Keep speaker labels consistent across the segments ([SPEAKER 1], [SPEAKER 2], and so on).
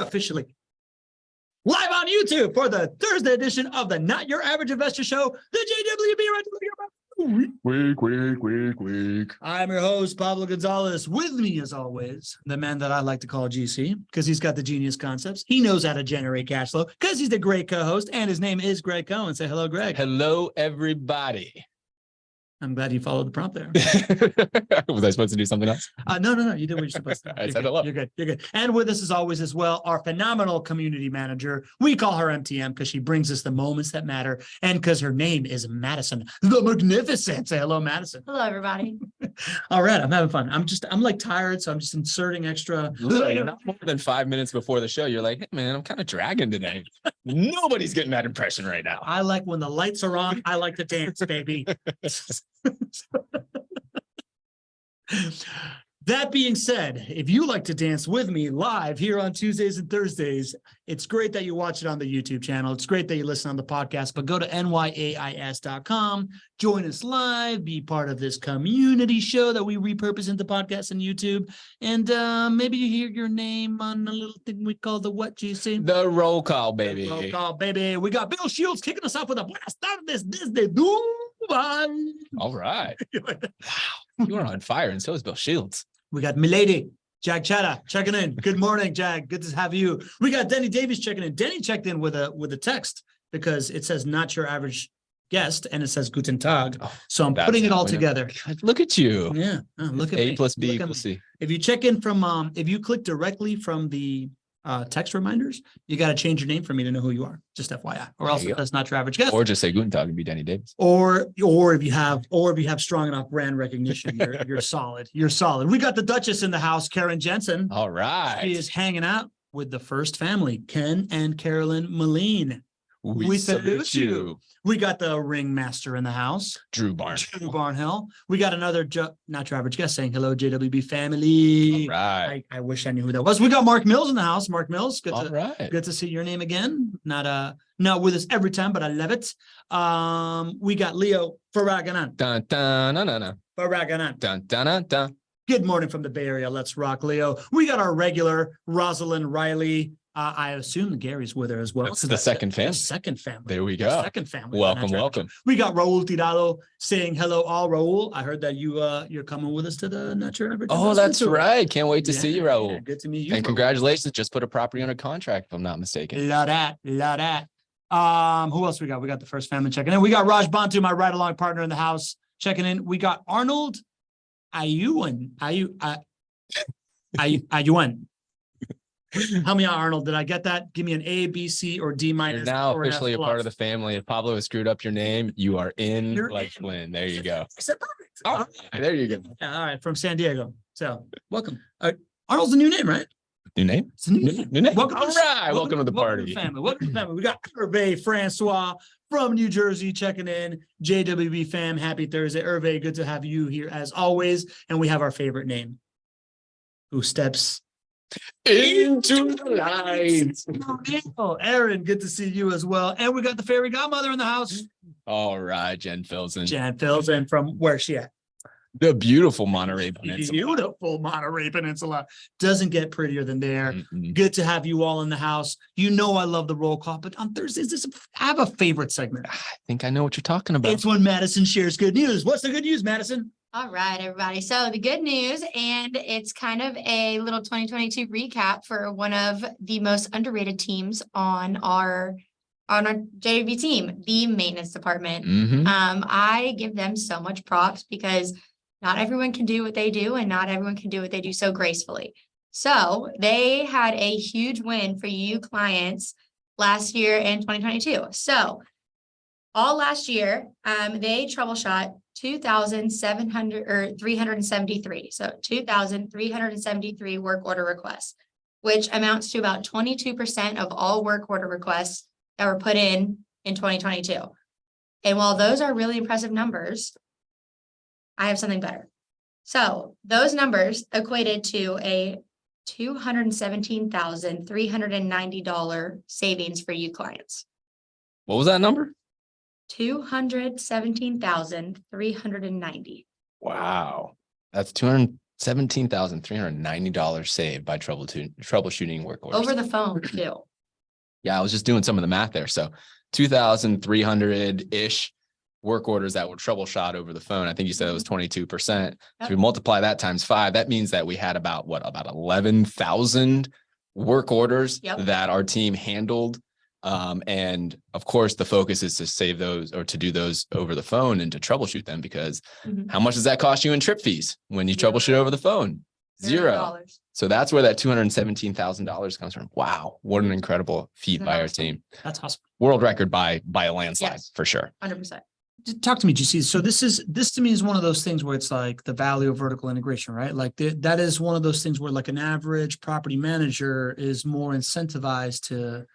[SPEAKER 1] officially live on YouTube for the Thursday edition of the Not Your Average Investor Show, the JWB.
[SPEAKER 2] Week.
[SPEAKER 1] I'm your host, Pablo Gonzalez. With me, as always, the man that I like to call GC, because he's got the genius concepts. He knows how to generate cash flow, because he's the great co-host, and his name is Gregg Cohen. Say hello, Greg.
[SPEAKER 2] Hello, everybody.
[SPEAKER 1] I'm glad you followed the prompt there.
[SPEAKER 2] Was I supposed to do something else?
[SPEAKER 1] No. You did what you're supposed to do.
[SPEAKER 2] I said hello.
[SPEAKER 1] You're good. And with us, as always, as well, our phenomenal community manager. We call her MTM because she brings us the moments that matter, and because her name is Madison the Magnificent. Say hello, Madison.
[SPEAKER 3] Hello, everybody.
[SPEAKER 1] All right, I'm having fun. I'm like tired, so I'm just inserting extra.
[SPEAKER 2] Not more than 5 minutes before the show, you're like, hey, man, I'm kind of dragging today. Nobody's getting that impression right now.
[SPEAKER 1] I like when the lights are on. I like to dance, baby. That being said, if you like to dance with me live here on Tuesdays and Thursdays, it's great that you watch it on the YouTube channel. It's great that you listen on the podcast, but go to NYAIS.com, join us live, be part of this community show that we repurpose into podcasts and YouTube. And maybe you hear your name on a little thing we call the what, GC?
[SPEAKER 2] The roll call, baby.
[SPEAKER 1] The roll call, baby. We got Bill Shields kicking us off with a blast out of this Disney Dubai.
[SPEAKER 2] All right. Wow. You are on fire, and so is Bill Shields.
[SPEAKER 1] We got Milady, Jag Chada checking in. Good morning, Jag. Good to have you. We got Denny Davies checking in. Denny checked in with a text because it says not your average guest and it says Guten Tag. So I'm putting it all together.
[SPEAKER 2] Look at you.
[SPEAKER 1] Yeah. Look at
[SPEAKER 2] A
[SPEAKER 1] me.
[SPEAKER 2] plus B
[SPEAKER 1] Look at
[SPEAKER 2] equals
[SPEAKER 1] me.
[SPEAKER 2] C.
[SPEAKER 1] If you check in from if you click directly from the text reminders, you got to change your name for me to know who you are. Just FYI, or else that's not your average guest.
[SPEAKER 2] Or just say Guten Tag and be Denny Davis.
[SPEAKER 1] Or if you have strong enough brand recognition, you're solid. You're solid. We got the Duchess in the house, Karen Jensen.
[SPEAKER 2] All right.
[SPEAKER 1] She is hanging out with the first family, Ken and Carolyn Moline.
[SPEAKER 2] We salute you.
[SPEAKER 1] We got the ringmaster in the house,
[SPEAKER 2] Drew
[SPEAKER 1] Barnhill. We got another not your average guest saying hello, JWB family.
[SPEAKER 2] All right.
[SPEAKER 1] I wish I knew who that was. We got Mark Mills in the house. Mark Mills, good to see your name again. Not with us every time, but I love it. We got Leo Faraganan.
[SPEAKER 2] Dun, dun, dun, dun, dun.
[SPEAKER 1] Faraganan.
[SPEAKER 2] Dun, dun, dun, dun.
[SPEAKER 1] Good morning from the Bay Area. Let's rock, Leo. We got our regular Rosalind Riley. I assume Gary's with her as well.
[SPEAKER 2] That's the second family.
[SPEAKER 1] Second family.
[SPEAKER 2] There we go.
[SPEAKER 1] Second family.
[SPEAKER 2] Welcome.
[SPEAKER 1] We got Raul Tirado saying hello, all Raul. I heard that you're coming with us to the Not Your Average.
[SPEAKER 2] Oh, that's right. Can't wait to see you, Raul.
[SPEAKER 1] Yeah, good to meet you.
[SPEAKER 2] And congratulations. Just put a property under contract, if I'm not mistaken.
[SPEAKER 1] Love that. Who else we got? We got the first family checking in. We got Raj Bantu, my ride along partner in the house, checking in. We got Arnold Ayuan. Help me out, Arnold. Did I get that? Give me an A, B, C, or D minus.
[SPEAKER 2] You're now officially a part of the family. If Pablo has screwed up your name, you are in.
[SPEAKER 1] You're
[SPEAKER 2] like
[SPEAKER 1] in.
[SPEAKER 2] Flynn. There you go.
[SPEAKER 1] I said perfect.
[SPEAKER 2] Oh, there you go.
[SPEAKER 1] Yeah, all right, from San Diego. So welcome. Arnold's a new name, right?
[SPEAKER 2] New name?
[SPEAKER 1] It's a new name.
[SPEAKER 2] New name.
[SPEAKER 1] Welcome.
[SPEAKER 2] All right. Welcome to the party.
[SPEAKER 1] Welcome to the family. We got Hervé Francois from New Jersey checking in. JWB fam, happy Thursday. Hervé, good to have you here as always. And we have our favorite name. Who steps
[SPEAKER 2] into the light.
[SPEAKER 1] Oh, Aaron, good to see you as well. And we got the fairy godmother in the house.
[SPEAKER 2] All right, Jen Filson.
[SPEAKER 1] Jan Filson from where's she at?
[SPEAKER 2] The beautiful Monterey Peninsula.
[SPEAKER 1] Beautiful Monterey Peninsula. Doesn't get prettier than there.
[SPEAKER 2] Mm-mm.
[SPEAKER 1] Good to have you all in the house. You know I love the roll call, but on Thursdays, I have a favorite segment.
[SPEAKER 2] I think I know what you're talking about.
[SPEAKER 1] It's when Madison shares good news. What's the good news, Madison?
[SPEAKER 3] All right, everybody. So the good news, and it's kind of a little 2022 recap for one of the most underrated teams on our JWB team, the maintenance department.
[SPEAKER 2] Mm-hmm.
[SPEAKER 3] I give them so much props because not everyone can do what they do, and not everyone can do what they do so gracefully. So they had a huge win for you clients last year in 2022. So all last year, they troubleshot 373. So 2,373 work order requests, which amounts to about 22% of all work order requests that were put in 2022. And while those are really impressive numbers, I have something better. So those numbers equated to a $217,390 savings for you clients.
[SPEAKER 2] What was that number?
[SPEAKER 3] 217,390.
[SPEAKER 2] Wow. That's 200. $17,390 saved by troubleshooting work orders.
[SPEAKER 3] Over the phone too.
[SPEAKER 2] Yeah, I was just doing some of the math there. So 2,300-ish work orders that were troubleshot over the phone. I think you said it was 22%. So we multiply that times 5. That means that we had about 11,000 work orders that our team handled. And of course, the focus is to save those or to do those over the phone and to troubleshoot them, because how much does that cost you in trip fees when you troubleshoot over the phone? Zero. So that's where that $217,000 comes from. Wow. What an incredible feat by our team.
[SPEAKER 1] That's awesome.
[SPEAKER 2] World record by a landslide for sure.
[SPEAKER 3] 100%.
[SPEAKER 1] Talk to me, GC. So this to me is one of those things where it's like the value of vertical integration, right? Like that is one of those things where like an average property manager is more incentivized to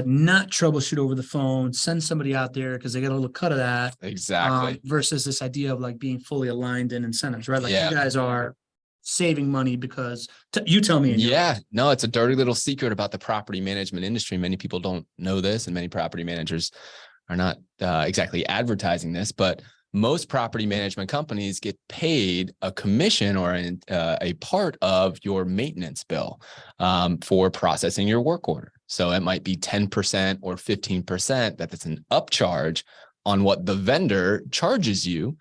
[SPEAKER 1] not troubleshoot over the phone, send somebody out there because they get a little cut of that.
[SPEAKER 2] Exactly.
[SPEAKER 1] Versus this idea of like being fully aligned in incentives, right? Like you guys are saving money because you tell me.
[SPEAKER 2] No, it's a dirty little secret about the property management industry. Many people don't know this, and many property managers are not exactly advertising this, but most property management companies get paid a commission or a part of your maintenance bill for processing your work order. So it might be 10% or 15% that's an upcharge on what the vendor charges you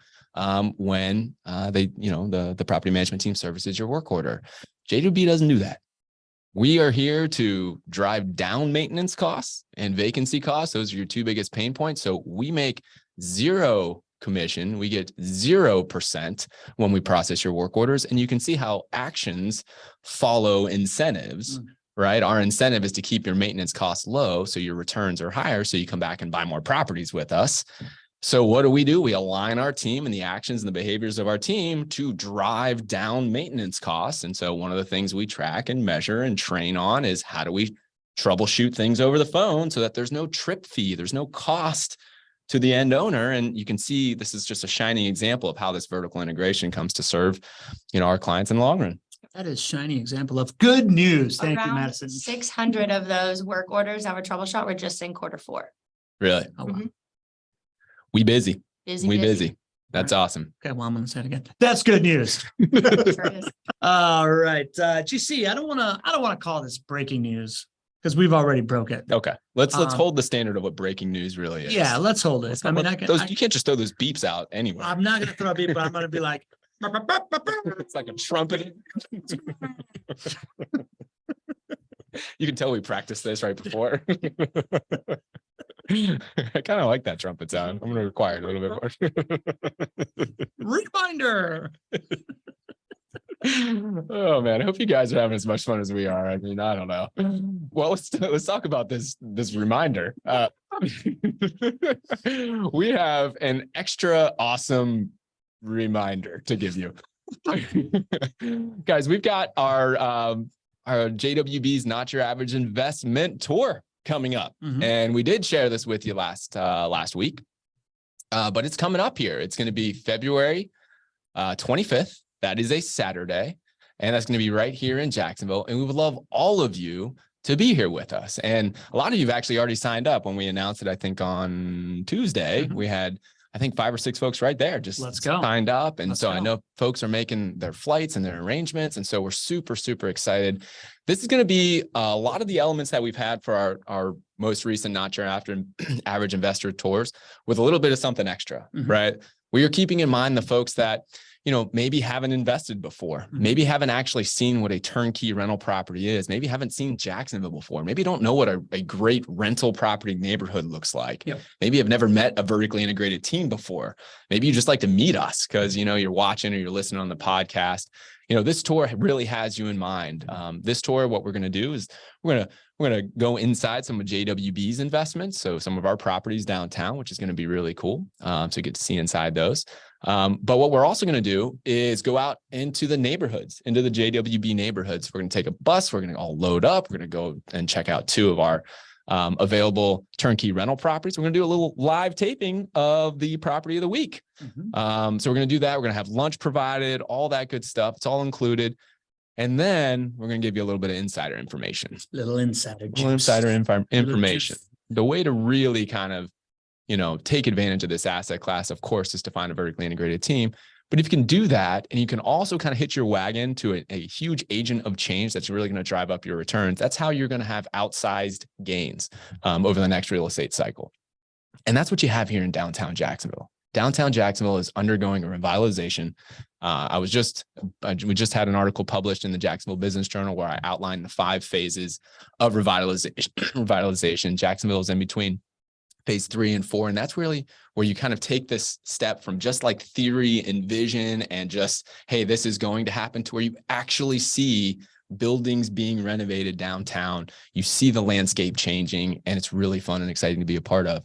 [SPEAKER 2] when the property management team services your work order. JWB doesn't do that. We are here to drive down maintenance costs and vacancy costs. Those are your two biggest pain points. So we make zero commission. We get 0% when we process your work orders. And you can see how actions follow incentives, right? Our incentive is to keep your maintenance costs low so your returns are higher, so you come back and buy more properties with us. So what do? We align our team and the actions and the behaviors of our team to drive down maintenance costs. And so one of the things we track and measure and train on is how do we troubleshoot things over the phone so that there's no trip fee, there's no cost to the end owner. And you can see this is just a shining example of how this vertical integration comes to serve, our clients in the long run.
[SPEAKER 1] That is a shining example of good news. Thank you,
[SPEAKER 3] Around
[SPEAKER 1] Madison.
[SPEAKER 3] 600 of those work orders that were troubleshot were just in Q4.
[SPEAKER 2] Really?
[SPEAKER 1] Oh, wow.
[SPEAKER 2] We busy.
[SPEAKER 3] Busy.
[SPEAKER 2] That's awesome.
[SPEAKER 1] Okay, well, I'm going to say it again. That's good news.
[SPEAKER 3] Sure is.
[SPEAKER 1] All right. GC, I don't want to call this breaking news because we've already broke it.
[SPEAKER 2] Okay. Let's hold the standard of what breaking news really is.
[SPEAKER 1] Yeah, let's hold it.
[SPEAKER 2] You can't just throw those beeps out anyway.
[SPEAKER 1] I'm not going to throw a beep, but I'm going to be like,
[SPEAKER 2] it's like a trumpet. You can tell we practiced this right before. I kind of like that trumpet sound. I'm going to require it a little bit more.
[SPEAKER 1] Reminder.
[SPEAKER 2] Oh man, I hope you guys are having as much fun as we are. I mean, I don't know. Well, let's talk about this reminder. We have an extra awesome reminder to give you. Guys, we've got our JWB's Not Your Average Investment Tour coming up. And we did share this with you last week, but it's coming up here. It's going to be February 25th. That is a Saturday, and that's going to be right here in Jacksonville. And we would love all of you to be here with us. And a lot of you have actually already signed up when we announced it. I think on Tuesday, we had, I think 5 or 6 folks right there just signed up. And I know folks are making their flights and their arrangements. And so we're super, super excited. This is going to be a lot of the elements that we've had for our most recent Not Your Average Investor tours with a little bit of something extra, right? We are keeping in mind the folks that, maybe haven't invested before, maybe haven't actually seen what a turnkey rental property is, maybe haven't seen Jacksonville before, maybe don't know what a great rental property neighborhood looks like. Maybe have never met a vertically integrated team before. Maybe you just like to meet us because, you're watching or you're listening on the podcast. This tour really has you in mind. This tour, what we're going to do is we're going to go inside some of JWB's investments. So some of our properties downtown, which is going to be really cool. So you get to see inside those. But what we're also going to do is go out into the neighborhoods, into the JWB neighborhoods. We're going to take a bus. We're going to all load up. We're going to go and check out 2 of our available turnkey rental properties. We're going to do a little live taping of the property of the week. So we're going to do that. We're going to have lunch provided, all that good stuff. It's all included. And then we're going to give you a little bit of insider information.
[SPEAKER 1] Little insider
[SPEAKER 2] information. The way to really kind of, take advantage of this asset class, of course, is to find a vertically integrated team. But if you can do that, and you can also kind of hitch your wagon to a huge agent of change that's really going to drive up your returns, that's how you're going to have outsized gains over the next real estate cycle. And that's what you have here in downtown Jacksonville. Downtown Jacksonville is undergoing a revitalization. We just had an article published in the Jacksonville Business Journal where I outlined the 5 phases of revitalization. Jacksonville is in between phase 3 and 4. And that's really where you kind of take this step from just like theory and vision and just, hey, this is going to happen, to where you actually see buildings being renovated downtown. You see the landscape changing, and it's really fun and exciting to be a part of.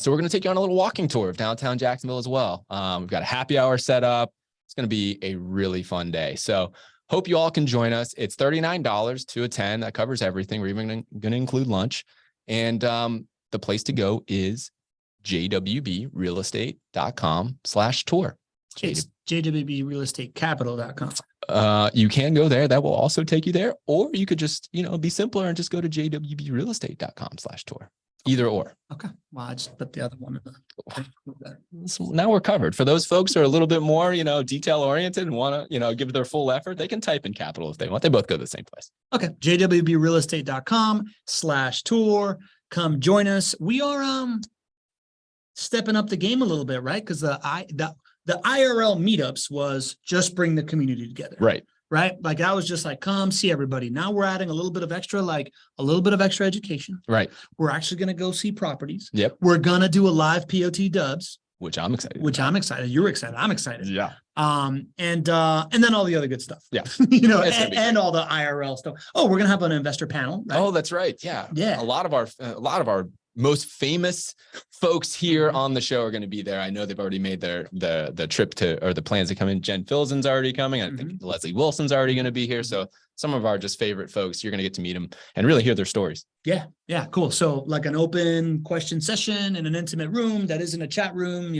[SPEAKER 2] So we're going to take you on a little walking tour of downtown Jacksonville as well. We've got a happy hour set up. It's going to be a really fun day. So hope you all can join us. It's $39 to attend. That covers everything. We're even going to include lunch. And the place to go is jwbrealestate.com/tour.
[SPEAKER 1] It's jwbrealestatecapital.com.
[SPEAKER 2] You can go there. That will also take you there. Or you could just, be simpler and just go to jwbrealestate.com/tour. Either or.
[SPEAKER 1] Okay. Well, I just put the other one in the.
[SPEAKER 2] So now we're covered. For those folks who are a little bit more, detail oriented and want to, give their full effort, they can type in capital if they want. They both go to the same place.
[SPEAKER 1] Okay. jwbrealestate.com/tour. Come join us. We are stepping up the game a little bit, right? Because the IRL meetups was just bring the community together.
[SPEAKER 2] Right.
[SPEAKER 1] Right. Like I was just like, come see everybody. Now we're adding a little bit of extra, education.
[SPEAKER 2] Right.
[SPEAKER 1] We're actually going to go see properties.
[SPEAKER 2] Yep.
[SPEAKER 1] We're going to do a live POT dubs.
[SPEAKER 2] Which I'm excited.
[SPEAKER 1] You're excited. I'm excited.
[SPEAKER 2] Yeah.
[SPEAKER 1] And then all the other good stuff.
[SPEAKER 2] Yeah.
[SPEAKER 1] and all the IRL stuff. Oh, we're going to have an investor panel. Right?
[SPEAKER 2] Oh, that's right. Yeah.
[SPEAKER 1] Yeah.
[SPEAKER 2] A lot of our most famous folks here on the show are going to be there. I know they've already made the trip or the plans to come in. Jen Filson's already coming. I think Leslie Wilson's already going to be here. So some of our just favorite folks, you're going to get to meet them and really hear their stories.
[SPEAKER 1] Yeah. Yeah. Cool. So like an open question session in an intimate room that isn't a chat room,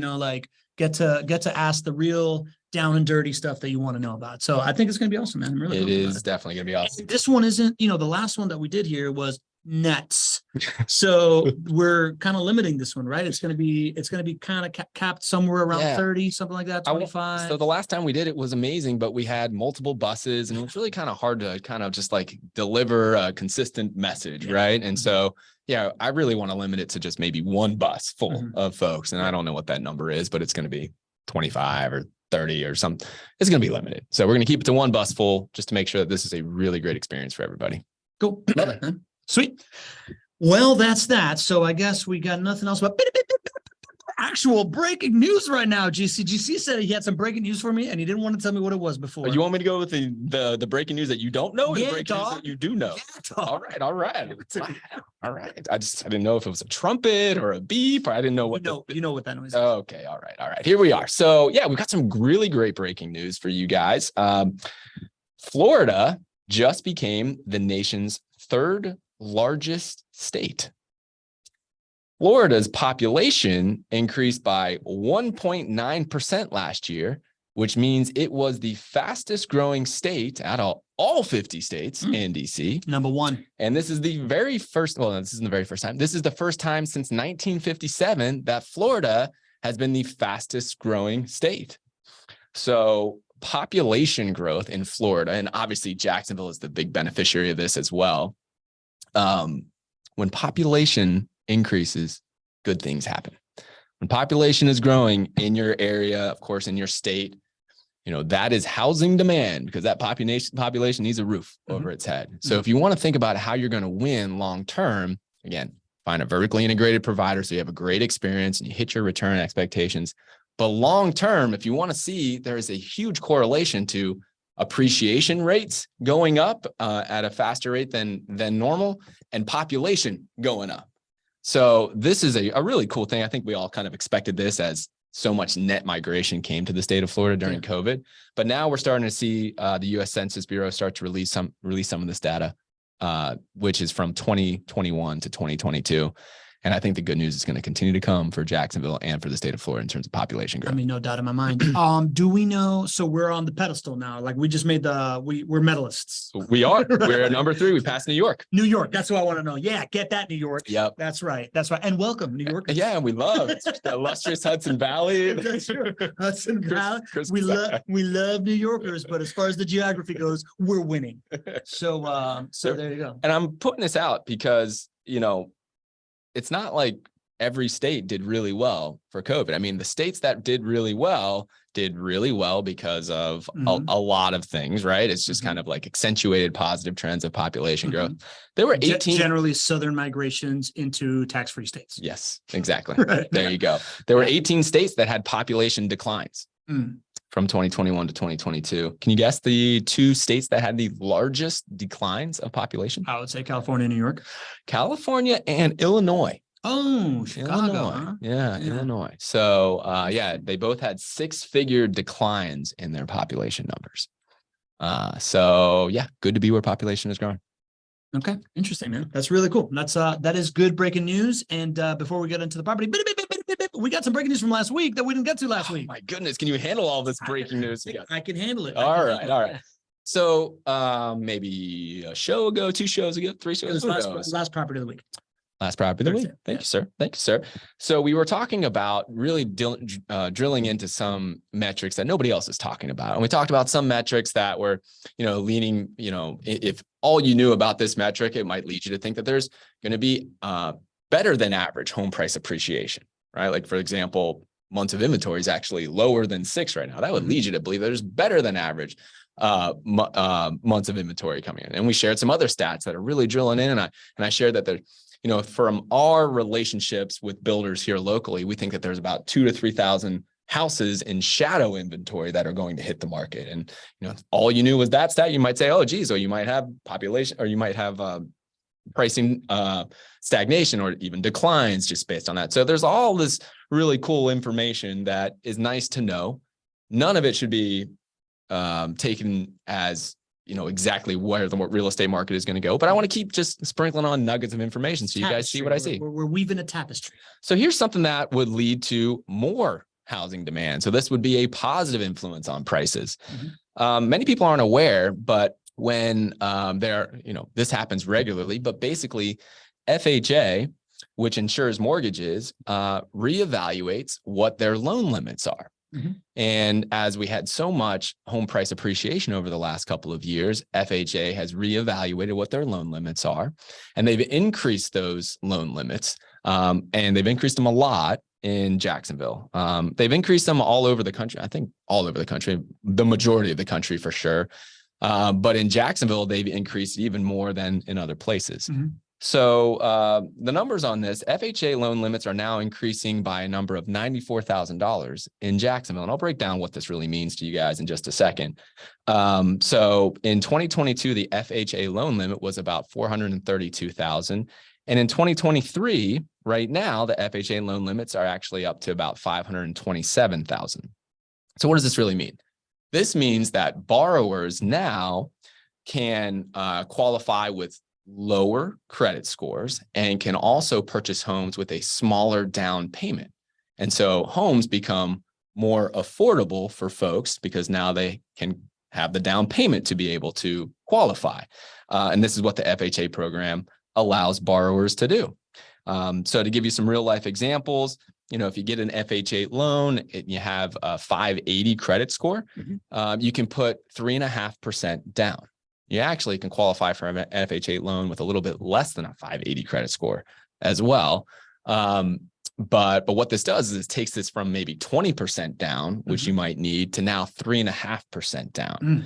[SPEAKER 1] get to ask the real down and dirty stuff that you want to know about. So I think it's going to be awesome, man. I'm really
[SPEAKER 2] It is definitely going to be awesome.
[SPEAKER 1] And this one isn't, the last one that we did here was nets. So we're kind of limiting this one, right? It's going to be kind of capped somewhere around 30, something like that, 25.
[SPEAKER 2] So the last time we did it was amazing, but we had multiple buses and it was really kind of hard to kind of just like deliver a consistent message. Right. And so, I really want to limit it to just maybe one bus full of folks. And I don't know what that number is, but it's going to be 25 or 30 or something. It's going to be limited. So we're going to keep it to one bus full just to make sure that this is a really great experience for everybody.
[SPEAKER 1] Cool. Love it, man. Sweet. Well, that's that. So I guess we got nothing else but actual breaking news right now. GC said he had some breaking news for me and he didn't want to tell me what it was before.
[SPEAKER 2] You want me to go with the breaking news that you don't know, or the breaking news that you do know?
[SPEAKER 1] Yeah,
[SPEAKER 2] all right. All right. I didn't know if it was a trumpet or a beep, or I didn't know what.
[SPEAKER 1] You know what that noise is.
[SPEAKER 2] Okay. All right. Here we are. So we've got some really great breaking news for you guys. Florida just became the nation's 3rd largest state. Florida's population increased by 1.9% last year, which means it was the fastest growing state out of all 50 states in DC.
[SPEAKER 1] Number 1.
[SPEAKER 2] And this is the very first, this isn't the very first time. This is the first time since 1957 that Florida has been the fastest growing state. So population growth in Florida, and obviously Jacksonville is the big beneficiary of this as well. When population increases, good things happen. When population is growing in your area, of course, in your state, that is housing demand, because that population needs a roof over its head. So if you want to think about how you're going to win long term, again, find a vertically integrated provider so you have a great experience and you hit your return expectations. But long term, if you want to see, there is a huge correlation to appreciation rates going up at a faster rate than normal, and population going up. So this is a really cool thing. I think we all kind of expected this, as so much net migration came to the state of Florida during COVID. But now we're starting to see the U.S. Census Bureau start to release some of this data, which is from 2021 to 2022. And I think the good news is going to continue to come for Jacksonville and for the state of Florida in terms of population growth.
[SPEAKER 1] I mean, no doubt in my mind. Do we know? So we're on the pedestal now. Like we just made we're medalists.
[SPEAKER 2] We are.
[SPEAKER 1] Right.
[SPEAKER 2] We're at number 3. We passed New York.
[SPEAKER 1] New York. That's what I want to know. Yeah, get that New York.
[SPEAKER 2] Yep.
[SPEAKER 1] That's right. That's right. And welcome, New York.
[SPEAKER 2] Yeah, we love the illustrious Hudson Valley.
[SPEAKER 1] That's true. Hudson Valley.
[SPEAKER 2] Chris,
[SPEAKER 1] We love New Yorkers, but as far as the geography goes, we're winning. So there you go.
[SPEAKER 2] And I'm putting this out because, it's not like every state did really well for COVID. I mean, the states that did really well because of a lot of things, right? It's just kind of like accentuated positive trends of population growth. There were 18
[SPEAKER 1] generally southern migrations into tax-free states.
[SPEAKER 2] Yes, exactly.
[SPEAKER 1] Right.
[SPEAKER 2] There you go. There were 18 states that had population declines from 2021 to 2022. Can you guess the 2 states that had the largest declines of population?
[SPEAKER 1] I would say California and New York.
[SPEAKER 2] California and Illinois.
[SPEAKER 1] Oh, Chicago.
[SPEAKER 2] Illinois.
[SPEAKER 1] Huh?
[SPEAKER 2] Yeah, Illinois. So they both had 6-figure declines in their population numbers. Good to be where population is growing.
[SPEAKER 1] Okay, interesting, man. That's really cool. That is good breaking news. And before we get into the property, we got some breaking news from last week that we didn't get to last week.
[SPEAKER 2] My goodness, can you handle all this breaking news?
[SPEAKER 1] I can handle it.
[SPEAKER 2] All right. So maybe a show ago, 2 shows ago, 3 shows ago.
[SPEAKER 1] Last property of the week.
[SPEAKER 2] Last property of the week. Thank you, sir. Thank you, sir. So we were talking about really drilling into some metrics that nobody else is talking about. And we talked about some metrics that were, leaning, if all you knew about this metric, it might lead you to think that there's going to be better than average home price appreciation, right? Like, for example, months of inventory is actually lower than 6 right now. That would lead you to believe that there's better than average months of inventory coming in. And we shared some other stats that are really drilling in. And I shared that there, from our relationships with builders here locally, we think that there's about 2,000 to 3,000 houses in shadow inventory that are going to hit the market. And, all you knew was that stat, you might say, oh, geez, or you might have population, or you might have pricing stagnation or even declines just based on that. So there's all this really cool information that is nice to know. None of it should be taken as exactly where the real estate market is going to go. But I want to keep just sprinkling on nuggets of information so you guys see what I see.
[SPEAKER 1] We're weaving a tapestry.
[SPEAKER 2] So here's something that would lead to more housing demand. So this would be a positive influence on prices. Many people aren't aware, but when this happens regularly, but basically FHA, which insures mortgages, reevaluates what their loan limits are. And as we had so much home price appreciation over the last couple of years, FHA has reevaluated what their loan limits are, and they've increased those loan limits, and they've increased them a lot in Jacksonville. They've increased them all over the country. I think all over the country, the majority of the country for sure. But in Jacksonville, they've increased even more than in other places. So the numbers on this, FHA loan limits are now increasing by a number of $94,000 in Jacksonville. And I'll break down what this really means to you guys in just a second. So in 2022, the FHA loan limit was about $432,000. And in 2023, right now, the FHA loan limits are actually up to about $527,000. So what does this really mean? This means that borrowers now can qualify with lower credit scores and can also purchase homes with a smaller down payment. And so homes become more affordable for folks because now they can have the down payment to be able to qualify. And this is what the FHA program allows borrowers to do. So to give you some real life examples, if you get an FHA loan and you have a 580 credit score, you can put 3.5% down. You actually can qualify for an FHA loan with a little bit less than a 580 credit score as well. But what this does is it takes this from maybe 20% down, which you might need, to now 3.5% down.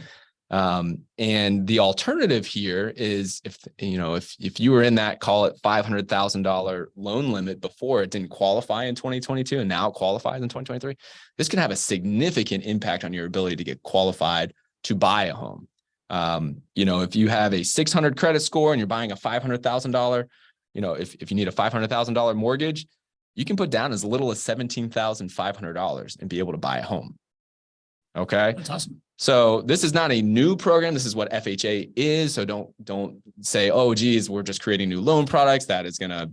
[SPEAKER 2] And the alternative here is if you were in that, call it $500,000 loan limit before, it didn't qualify in 2022 and now it qualifies in 2023, this can have a significant impact on your ability to get qualified to buy a home. If you have a 600 credit score and you're buying a $500,000, if you need a $500,000 mortgage, you can put down as little as $17,500 and be able to buy a home. Okay.
[SPEAKER 1] That's awesome.
[SPEAKER 2] So this is not a new program. This is what FHA is. So don't say, oh, geez, we're just creating new loan products that is going to,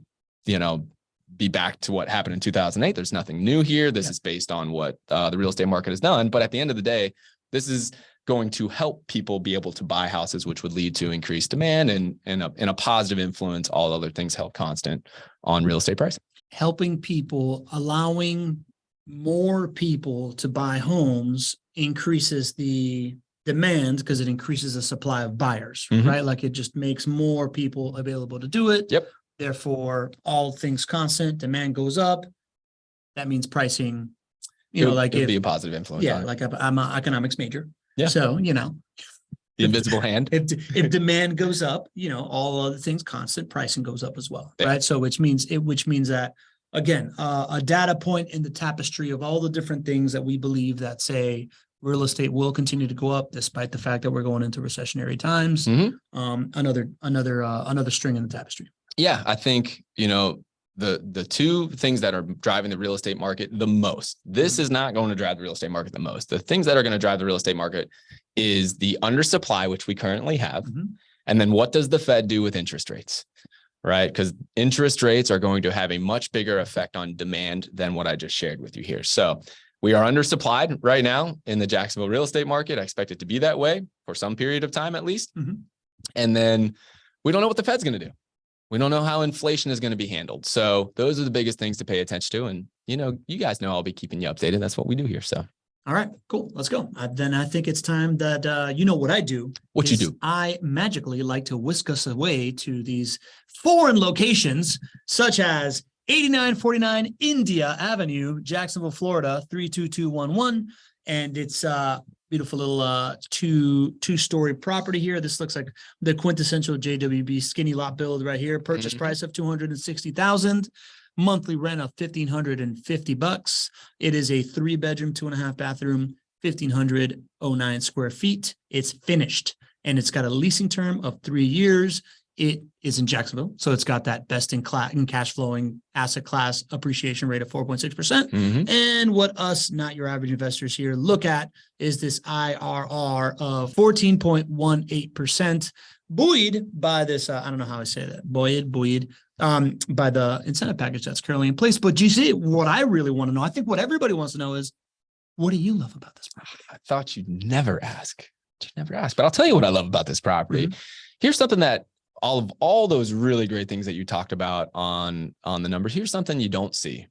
[SPEAKER 2] be back to what happened in 2008. There's nothing new here. This is based on what the real estate market has done. But at the end of the day, this is going to help people be able to buy houses, which would lead to increased demand and a positive influence, all other things held constant, on real estate pricing.
[SPEAKER 1] Helping people, allowing more people to buy homes increases the demand because it increases the supply of buyers, right? Like it just makes more people available to do it.
[SPEAKER 2] Yep.
[SPEAKER 1] Therefore, all things constant, demand goes up. That means pricing,
[SPEAKER 2] It'll be a positive influence.
[SPEAKER 1] Yeah,
[SPEAKER 2] on it.
[SPEAKER 1] like I'm an economics major.
[SPEAKER 2] Yeah.
[SPEAKER 1] So,
[SPEAKER 2] the invisible hand.
[SPEAKER 1] If demand goes up, all other things constant, pricing goes up as well, right? So which means that, again, a data point in the tapestry of all the different things that we believe that say real estate will continue to go up despite the fact that we're going into recessionary times. Another string in the tapestry.
[SPEAKER 2] Yeah, I think, the two things that are driving the real estate market the most, this is not going to drive the real estate market the most. The things that are going to drive the real estate market is the undersupply, which we currently have. And then what does the Fed do with interest rates, right? Because interest rates are going to have a much bigger effect on demand than what I just shared with you here. So we are undersupplied right now in the Jacksonville real estate market. I expect it to be that way for some period of time, at least. And then we don't know what the Fed's going to do. We don't know how inflation is going to be handled. So those are the biggest things to pay attention to. And, you guys know I'll be keeping you updated. That's what we do here. So.
[SPEAKER 1] All right, cool. Let's go. Then I think it's time that, what I do.
[SPEAKER 2] What you do?
[SPEAKER 1] I magically like to whisk us away to these foreign locations, such as 8949 India Avenue, Jacksonville, Florida, 32211. And it's beautiful little two-story property here. This looks like the quintessential JWB skinny lot build right here. Purchase price of $260,000, monthly rent of $1,550. It is a 3-bedroom, 2.5 bathroom, 1,509 square feet. It's finished, and it's got a leasing term of 3 years. It is in Jacksonville, so it's got that best in class and cash flowing asset class appreciation rate of 4.6%. And what us, not your average investors here, look at is this IRR of 14.18%, buoyed by this, I don't know how I say that, buoyed, by the incentive package that's currently in place. But you see, what I really want to know, I think what everybody wants to know is, what do you love about this property?
[SPEAKER 2] I thought you'd never ask. But I'll tell you what I love about this property. Here's something that all those really great things that you talked about on the numbers, here's something you don't see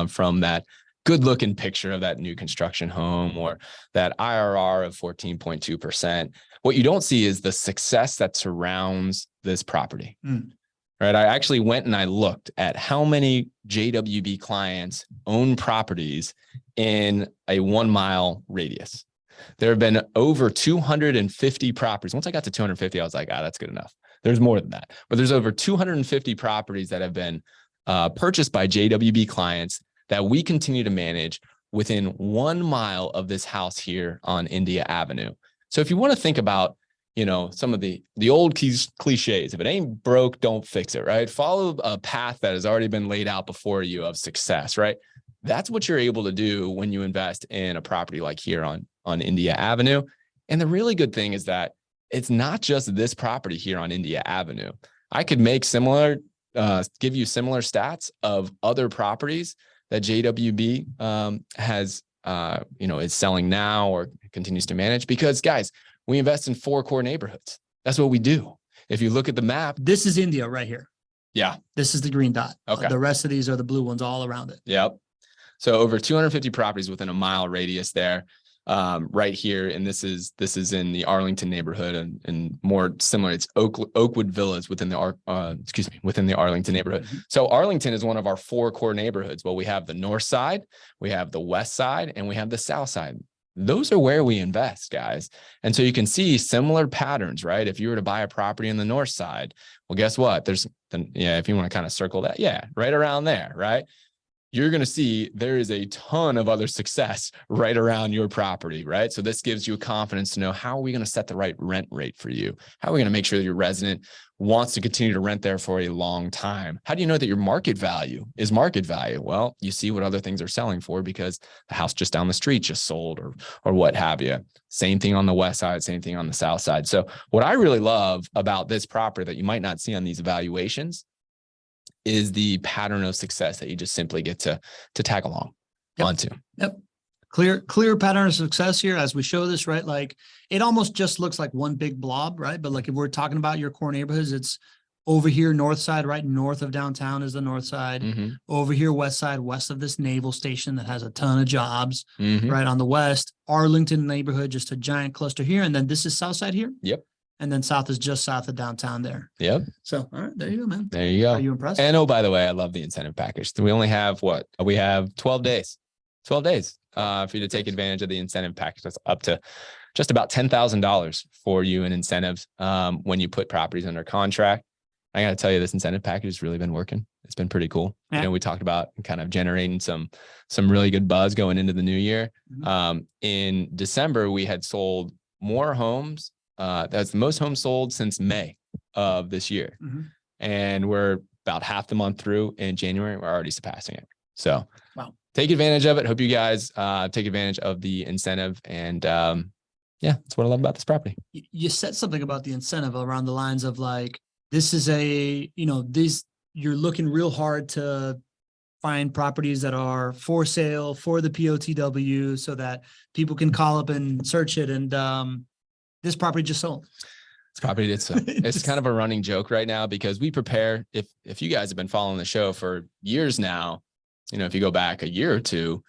[SPEAKER 2] from that good looking picture of that new construction home or that IRR of 14.2%. What you don't see is the success that surrounds this property. Right. I actually went and I looked at how many JWB clients own properties in a 1 mile radius. There have been over 250 properties. Once I got to 250, I was like, that's good enough. There's more than that, but there's over 250 properties that have been purchased by JWB clients that we continue to manage within 1 mile of this house here on India Avenue. So if you want to think about, some of the old cliches, if it ain't broke, don't fix it, right? Follow a path that has already been laid out before you of success, right? That's what you're able to do when you invest in a property like here on India Avenue. And the really good thing is that it's not just this property here on India Avenue. I could make give you similar stats of other properties that JWB has, is selling now or continues to manage, because guys, we invest in 4 core neighborhoods. That's what we do. If you look at the map,
[SPEAKER 1] this is India right here.
[SPEAKER 2] Yeah.
[SPEAKER 1] This is the green dot.
[SPEAKER 2] Okay.
[SPEAKER 1] The rest of these are the blue ones all around it.
[SPEAKER 2] Yep. So over 250 properties within a mile radius there. Right here, and this is in the Arlington neighborhood, and more similar, it's Oakwood Villas within the Arlington neighborhood. So Arlington is one of our 4 core neighborhoods. Well, we have the north side, we have the west side, and we have the south side. Those are where we invest, guys. And so you can see similar patterns, right? If you were to buy a property in the north side, well, guess what? If you want to kind of circle that, right around there, right? You're going to see there is a ton of other success right around your property, right? So this gives you a confidence to know, how are we going to set the right rent rate for you? How are we going to make sure that your resident wants to continue to rent there for a long time? How do you know that your market value is market value? Well, you see what other things are selling for because the house just down the street just sold or what have you. Same thing on the west side, same thing on the south side. So what I really love about this property that you might not see on these evaluations is the pattern of success that you just simply get to tag along onto.
[SPEAKER 1] Yep. Clear pattern of success here as we show this, right? Like it almost just looks like one big blob, right? But like if we're talking about your core neighborhoods, it's over here, north side, right north of downtown is the north side. Over here, west side, west of this naval station that has a ton of jobs, right on the west. Arlington neighborhood, just a giant cluster here. And then this is south side here.
[SPEAKER 2] Yep.
[SPEAKER 1] And then south is just south of downtown there.
[SPEAKER 2] Yep.
[SPEAKER 1] So, all right, there you go, man.
[SPEAKER 2] There you go.
[SPEAKER 1] Are you impressed?
[SPEAKER 2] And oh, by the way, I love the incentive package. We only have what? We have 12 days. 12 days for you to take advantage of the incentive package. That's up to just about $10,000 for you in incentives when you put properties under contract. I got to tell you, this incentive package has really been working. It's been pretty cool.
[SPEAKER 1] Yeah.
[SPEAKER 2] You know, we talked about kind of generating some really good buzz going into the new year. In December, we had sold more homes. That's the most homes sold since May of this year. And we're about half the month through in January. We're already surpassing it. So
[SPEAKER 1] wow.
[SPEAKER 2] Take advantage of it. Hope you guys take advantage of the incentive. And yeah, that's what I love about this property.
[SPEAKER 1] You said something about the incentive around the lines of like, this is you're looking real hard to find properties that are for sale for the POTW so that people can call up and search it. And this property just sold.
[SPEAKER 2] This property did so. It's kind of a running joke right now because we prepare. If you guys have been following the show for years now, you know, if you go back a year or two,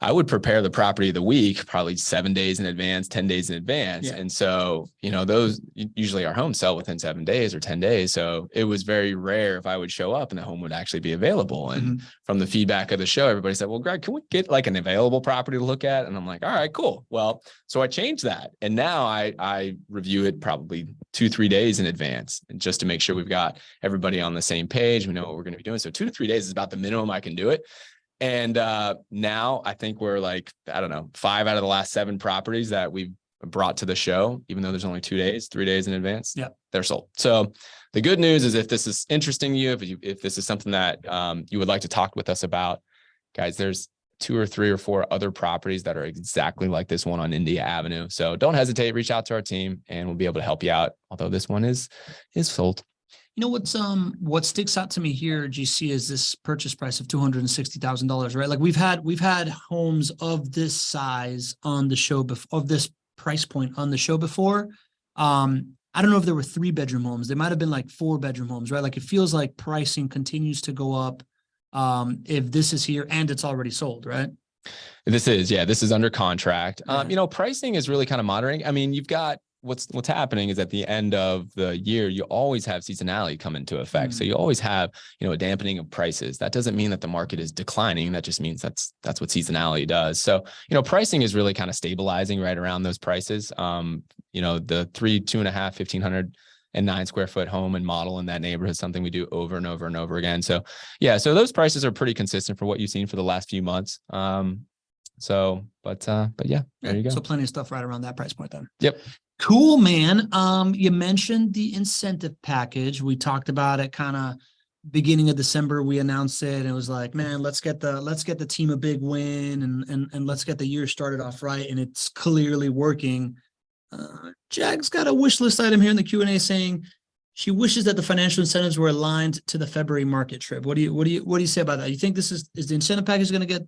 [SPEAKER 2] I would prepare the property of the week, probably 7 days in advance, 10 days in advance. Yeah. And so, you know, those usually our homes sell within 7 days or 10 days. So it was very rare if I would show up and the home would actually be available. And from the feedback of the show, everybody said, well, Gregg, can we get like an available property to look at? And I'm like, all right, cool. Well, so I changed that. And now I review it probably 2-3 days in advance just to make sure we've got everybody on the same page. We know what we're going to be doing. So 2 to 3 days is about the minimum I can do it. And now I think we're like, I don't know, 5 out of the last 7 properties that we've brought to the show, even though there's only 2 days, 3 days in advance, they're sold. So the good news is if this is interesting to you, if this is something that you would like to talk with us about, guys, there's 2 or 3 or 4 other properties that are exactly like this one on India Avenue. So don't hesitate, reach out to our team and we'll be able to help you out. Although this one is sold.
[SPEAKER 1] You know, what sticks out to me here, GC, is this purchase price of $260,000, right? Like we've had homes of this size on the show of this price point on the show before. I don't know if there were 3-bedroom homes. There might have been like 4-bedroom homes, right? Like it feels like pricing continues to go up if this is here and it's already sold, right?
[SPEAKER 2] This is under contract. You know, pricing is really kind of moderating. I mean, you've got what's happening is at the end of the year, you always have seasonality come into effect. So you always have, you know, a dampening of prices. That doesn't mean that the market is declining. That just means that's what seasonality does. So, you know, pricing is really kind of stabilizing right around those prices. You know, the 3, 2.5, 1,500 and 9 square foot home and model in that neighborhood is something we do over and over and over again. So yeah, so those prices are pretty consistent for what you've seen for the last few months. But yeah, there you go.
[SPEAKER 1] So plenty of stuff right around that price point then.
[SPEAKER 2] Yep.
[SPEAKER 1] Cool, man. You mentioned the incentive package. We talked about it kind of beginning of December. We announced it and it was like, man, let's get the team a big win and let's get the year started off right. And it's clearly working. Jag's got a wish list item here in the Q&A saying she wishes that the financial incentives were aligned to the February market trip. What do you say about that? You think is the incentive package going to get,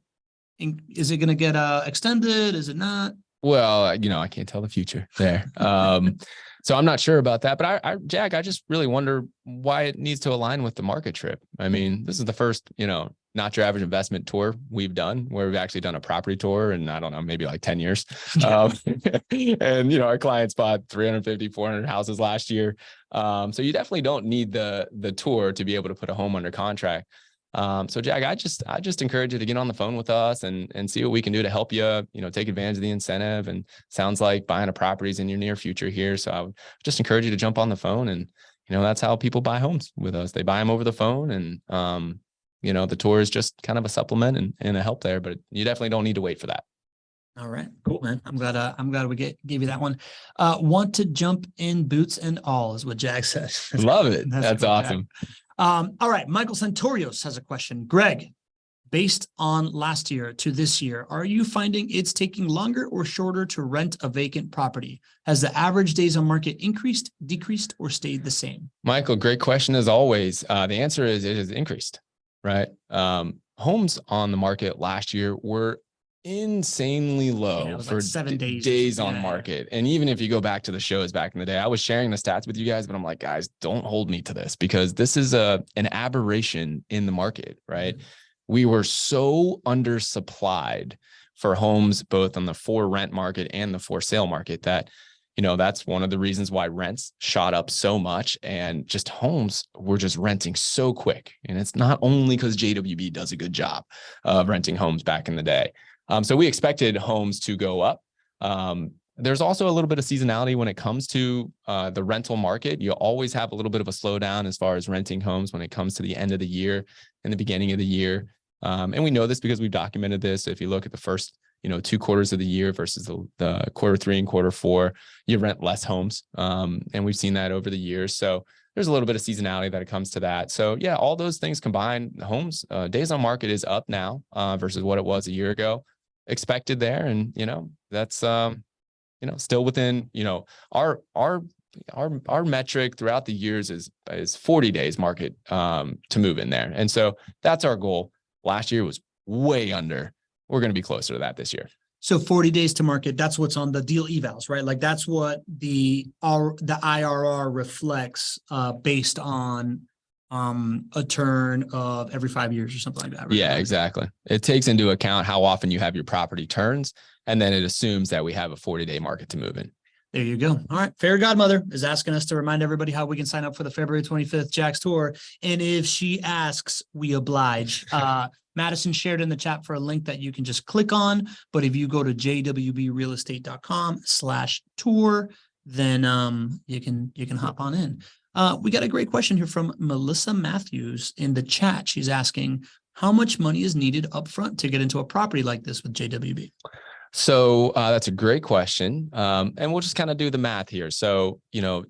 [SPEAKER 1] is it going to get extended? Is it not?
[SPEAKER 2] Well, you know, I can't tell the future there. So I'm not sure about that, but Jag, I just really wonder why it needs to align with the market trip. I mean, this is the first, you know, Not Your Average Investment tour we've done where we've actually done a property tour in, I don't know, maybe like 10 years. And, you know, our clients bought 350, 400 houses last year. So you definitely don't need the tour to be able to put a home under contract. So Jag, I just encourage you to get on the phone with us and see what we can do to help you, you know, take advantage of the incentive. And sounds like buying a property is in your near future here. So I would just encourage you to jump on the phone and, you know, that's how people buy homes with us. They buy them over the phone and, you know, the tour is just kind of a supplement and a help there, but you definitely don't need to wait for that.
[SPEAKER 1] All right, cool, man. I'm glad we gave you that one. Want to jump in boots and all is what Jag says.
[SPEAKER 2] Love it. That's awesome.
[SPEAKER 1] All right. Michael Santorios has a question. Gregg, based on last year to this year, are you finding it's taking longer or shorter to rent a vacant property? Has the average days on market increased, decreased, or stayed the same?
[SPEAKER 2] Michael, great question as always. The answer is it has increased, right? Homes on the market last year were insanely low
[SPEAKER 1] it was
[SPEAKER 2] for
[SPEAKER 1] like 7
[SPEAKER 2] days on
[SPEAKER 1] Yeah.
[SPEAKER 2] market. And even if you go back to the shows back in the day, I was sharing the stats with you guys, but I'm like, guys, don't hold me to this because this is an aberration in the market, right? We were so undersupplied for homes, both on the for rent market and the for sale market that, that's one of the reasons why rents shot up so much and just homes were just renting so quick. And it's not only because JWB does a good job of renting homes back in the day. So we expected homes to go up. There's also a little bit of seasonality when it comes to the rental market. You always have a little bit of a slowdown as far as renting homes when it comes to the end of the year and the beginning of the year. And we know this because we've documented this. If you look at the first, 2 quarters of the year versus the quarter 3 and quarter 4, you rent less homes. And we've seen that over the years. So there's a little bit of seasonality that comes to that. So yeah, all those things combined, homes, days on market is up now versus what it was a year ago. Expected there. And, that's, still within, our metric throughout the years is 40 days market to move in there. And so that's our goal. Last year was way under. We're going to be closer to that this year.
[SPEAKER 1] So 40 days to market, that's what's on the deal evals, right? Like that's what the IRR reflects based on a turn of every 5 years or something like that. Right?
[SPEAKER 2] Yeah, exactly. It takes into account how often you have your property turns, and then it assumes that we have a 40-day market to move in.
[SPEAKER 1] There you go. All right. Fairy Godmother is asking us to remind everybody how we can sign up for the February 25th Jack's Tour. And if she asks, we oblige. Madison shared in the chat for a link that you can just click on. But if you go to jwbrealestate.com/tour, then you can hop on in. We got a great question here from Melissa Matthews in the chat. She's asking, how much money is needed upfront to get into a property like this with JWB?
[SPEAKER 2] So that's a great question. And we'll just kind of do the math here. So,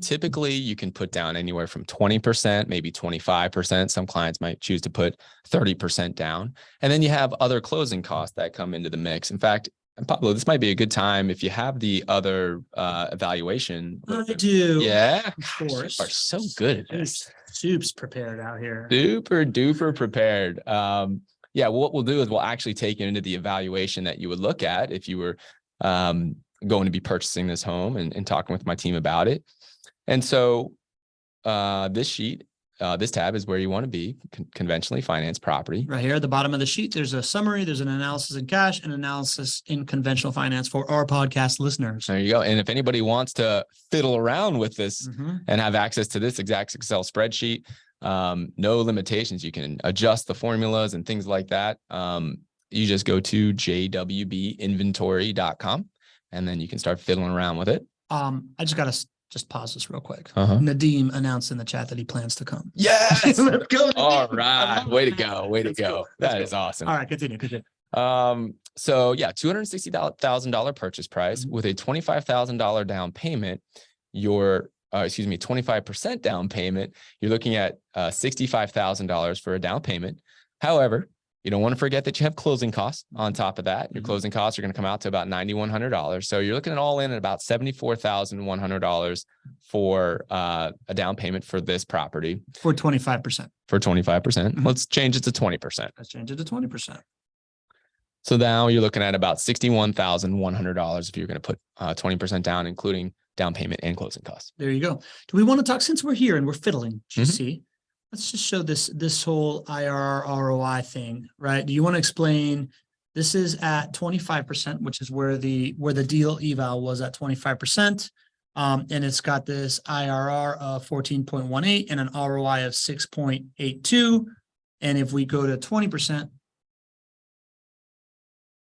[SPEAKER 2] typically you can put down anywhere from 20%, maybe 25%. Some clients might choose to put 30% down. And then you have other closing costs that come into the mix. In fact, and Pablo, this might be a good time if you have the other evaluation.
[SPEAKER 1] I do.
[SPEAKER 2] Yeah.
[SPEAKER 1] Of course.
[SPEAKER 2] You are so good at this.
[SPEAKER 1] Soup's prepared out here.
[SPEAKER 2] Super duper prepared. Yeah, what we'll do is we'll actually take you into the evaluation that you would look at if you were going to be purchasing this home and talking with my team about it. And so this sheet, this tab is where you want to be, conventionally financed property.
[SPEAKER 1] Right here at the bottom of the sheet, there's a summary, there's an analysis in cash and analysis in conventional finance for our podcast listeners.
[SPEAKER 2] There you go. And if anybody wants to fiddle around with this and have access to this exact Excel spreadsheet, no limitations. You can adjust the formulas and things like that. You just go to jwbinventory.com and then you can start fiddling around with it.
[SPEAKER 1] I just got to just pause this real quick. Nadeem announced in the chat that he plans to come.
[SPEAKER 2] Yes.
[SPEAKER 1] Let's go.
[SPEAKER 2] All right. Way to go. Way to go. That is awesome.
[SPEAKER 1] All right. Continue.
[SPEAKER 2] So yeah, $260,000 purchase price with a $25,000 down payment. 25% down payment, you're looking at $65,000 for a down payment. However, you don't want to forget that you have closing costs on top of that. Your closing costs are going to come out to about $9,100. So you're looking at all in at about $74,100 for a down payment for this property.
[SPEAKER 1] For 25%.
[SPEAKER 2] For 25%. Let's change it to 20%.
[SPEAKER 1] Let's change it to 20%.
[SPEAKER 2] So now you're looking at about $61,100 if you're going to put 20% down, including down payment and closing costs.
[SPEAKER 1] There you go. Do we want to talk, since we're here and we're fiddling, GC, let's just show this whole IRR ROI thing, right? Do you want to explain, this is at 25%, which is where the deal eval was at 25%. And it's got this IRR of 14.18 and an ROI of 6.82. And if we go to 20%,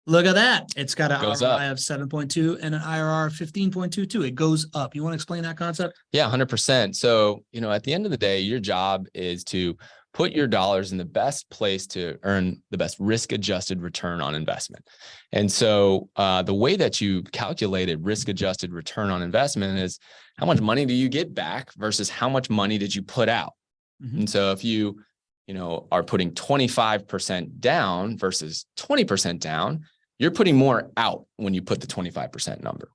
[SPEAKER 1] look at that. It's got an ROI of 7.2 and an IRR of 15.22. It goes up. You want to explain that concept?
[SPEAKER 2] Yeah, 100%. So, at the end of the day, your job is to put your dollars in the best place to earn the best risk-adjusted return on investment. And so the way that you calculated risk-adjusted return on investment is how much money do you get back versus how much money did you put out? And so if you are putting 25% down versus 20% down, you're putting more out when you put the 25% number.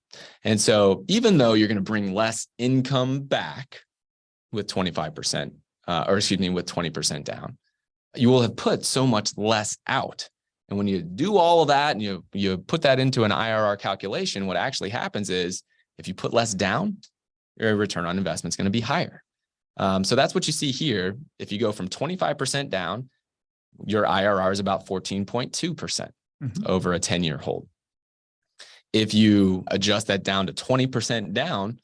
[SPEAKER 2] And so even though you're going to bring less income back with 25%, with 20% down, you will have put so much less out. And when you do all of that and you put that into an IRR calculation, what actually happens is if you put less down, your return on investment is going to be higher. So that's what you see here. If you go from 25% down, your IRR is about 14.2% over a 10-year hold. If you adjust that down to 20% down,